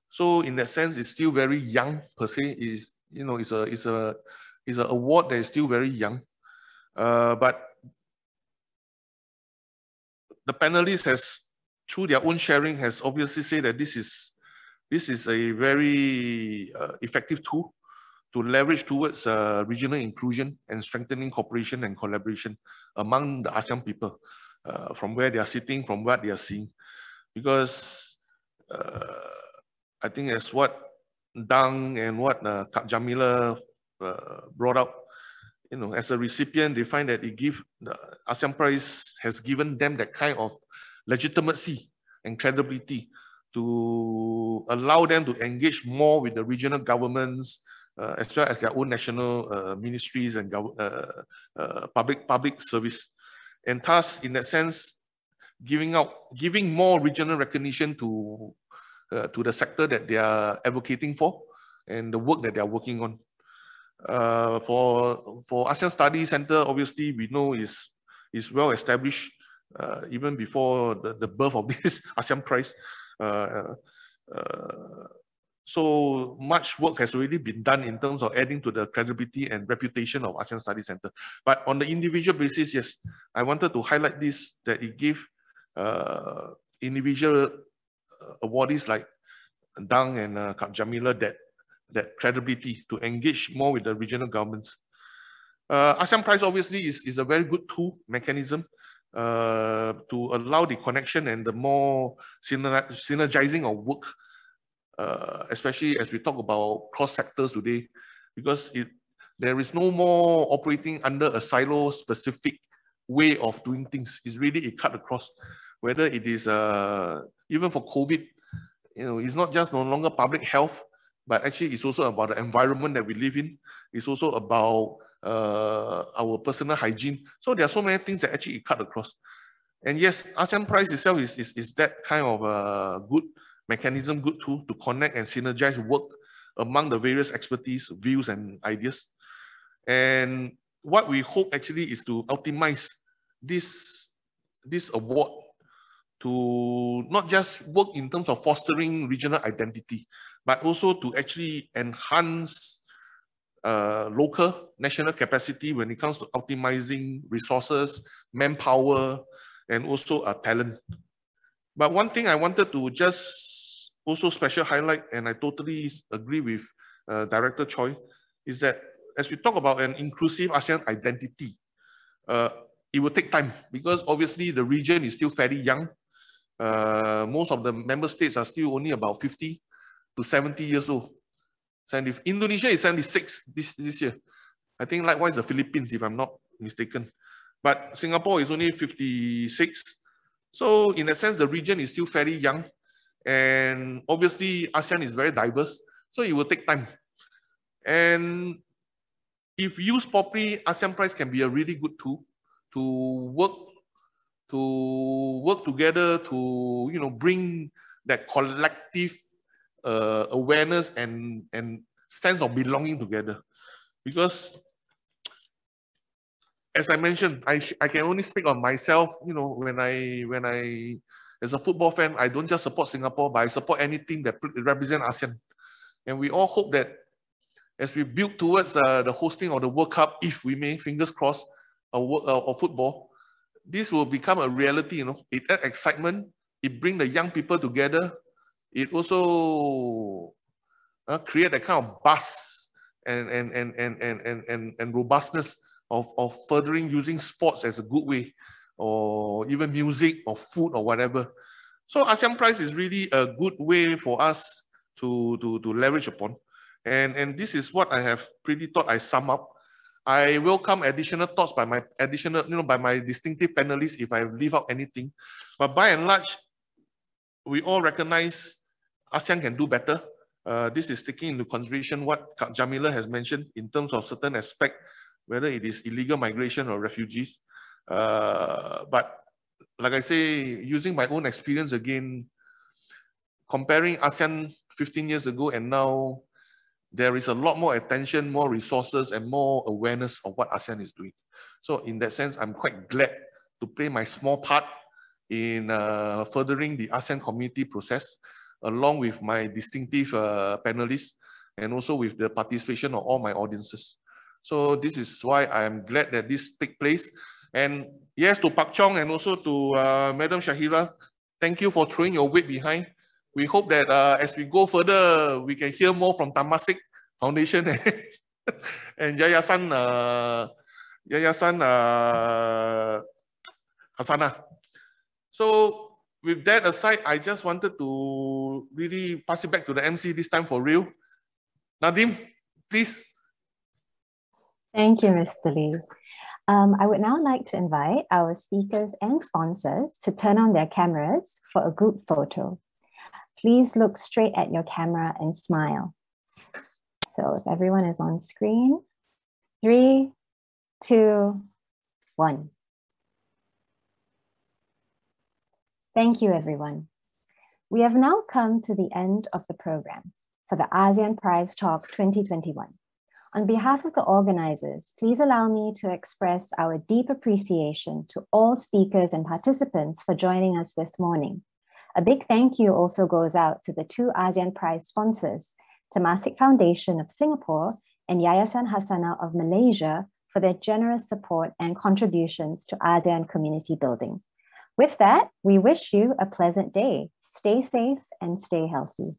So in that sense, it's still very young per se. It's an award that is still very young. But the panelists has, through their own sharing, has obviously said that this is a very effective tool to leverage towards regional inclusion and strengthening cooperation and collaboration among the ASEAN people, from where they are sitting, from what they are seeing. Because I think as what Dang and what Kak Jamila brought up, as a recipient, they find that the ASEAN Prize has given them that kind of legitimacy and credibility to allow them to engage more with the regional governments, as well as their own national ministries and public service. And thus, in that sense, giving more regional recognition to the sector that they are advocating for and the work that they are working on. For ASEAN Study Center, obviously we know is well established even before the birth of this ASEAN Prize. So much work has already been done in terms of adding to the credibility and reputation of ASEAN Study Center. But on the individual basis, yes, I wanted to highlight this, that it gave individual awardees like Dang and Kak Jamila that credibility to engage more with the regional governments. ASEAN Prize obviously is a very good tool, mechanism to allow the connection and the more synergizing of work, especially as we talk about cross sectors today, because there is no more operating under a silo specific way of doing things. It's really a cut across, whether it is even for COVID, it's not just no longer public health, but actually it's also about the environment that we live in. It's also about our personal hygiene. So there are so many things that actually cut across. And yes, ASEAN Prize itself is that kind of good mechanism, good tool to connect and synergize work among the various expertise, views, and ideas. And what we hope actually is to optimize this award to not just work in terms of fostering regional identity, but also to actually enhance local, national capacity when it comes to optimizing resources, manpower, and also talent. But one thing I wanted to just also special highlight, and I totally agree with Director Choi, is that as we talk about an inclusive ASEAN identity, it will take time because obviously the region is still fairly young. Most of the member states are still only about 50 to 70 years old. Indonesia is 76 this year. I think likewise the Philippines, if I'm not mistaken. But Singapore is only 56. So in a sense, the region is still fairly young. And obviously ASEAN is very diverse. So it will take time. And if used properly, ASEAN Prize can be a really good tool to work together to bring that collective awareness and sense of belonging together. Because as I mentioned, I can only speak on myself. When I as a football fan, I don't just support Singapore, but I support anything that represents ASEAN. And we all hope that as we build towards the hosting of the World Cup, if we may, fingers crossed, of football, this will become a reality. It adds excitement. It brings the young people together. It also create a kind of buzz and robustness of furthering using sports as a good way, or even music or food or whatever. So ASEAN Prize is really a good way for us to leverage upon. And this is what I have pretty thought I sum up. I welcome additional thoughts by my by my distinctive panelists if I leave out anything. But by and large, we all recognize ASEAN can do better. This is taking into consideration what Jamila has mentioned in terms of certain aspect, whether it is illegal migration or refugees. But like I say, using my own experience again, comparing ASEAN 15 years ago and now, there is a lot more attention, more resources, and more awareness of what ASEAN is doing. So in that sense, I'm quite glad to play my small part in furthering the ASEAN community process, along with my distinctive panelists, and also with the participation of all my audiences. So this is why I'm glad that this takes place. And yes, to Pak Chong and also to Madam Shahira, thank you for throwing your weight behind. We hope that as we go further, we can hear more from Temasek Foundation and Yayasan Hasana. So with that aside, I just wanted to really pass it back to the MC this time for real. Nadim, please. Thank you, Mr. Lee. I would now like to invite our speakers and sponsors to turn on their cameras for a group photo. Please look straight at your camera and smile. So if everyone is on screen, 3, 2, 1. Thank you, everyone. We have now come to the end of the program for the ASEAN Prize Talk 2021. On behalf of the organizers, please allow me to express our deep appreciation to all speakers and participants for joining us this morning. A big thank you also goes out to the 2 ASEAN Prize sponsors, Temasek Foundation of Singapore and Yayasan Hasana of Malaysia, for their generous support and contributions to ASEAN community building. With that, we wish you a pleasant day. Stay safe and stay healthy.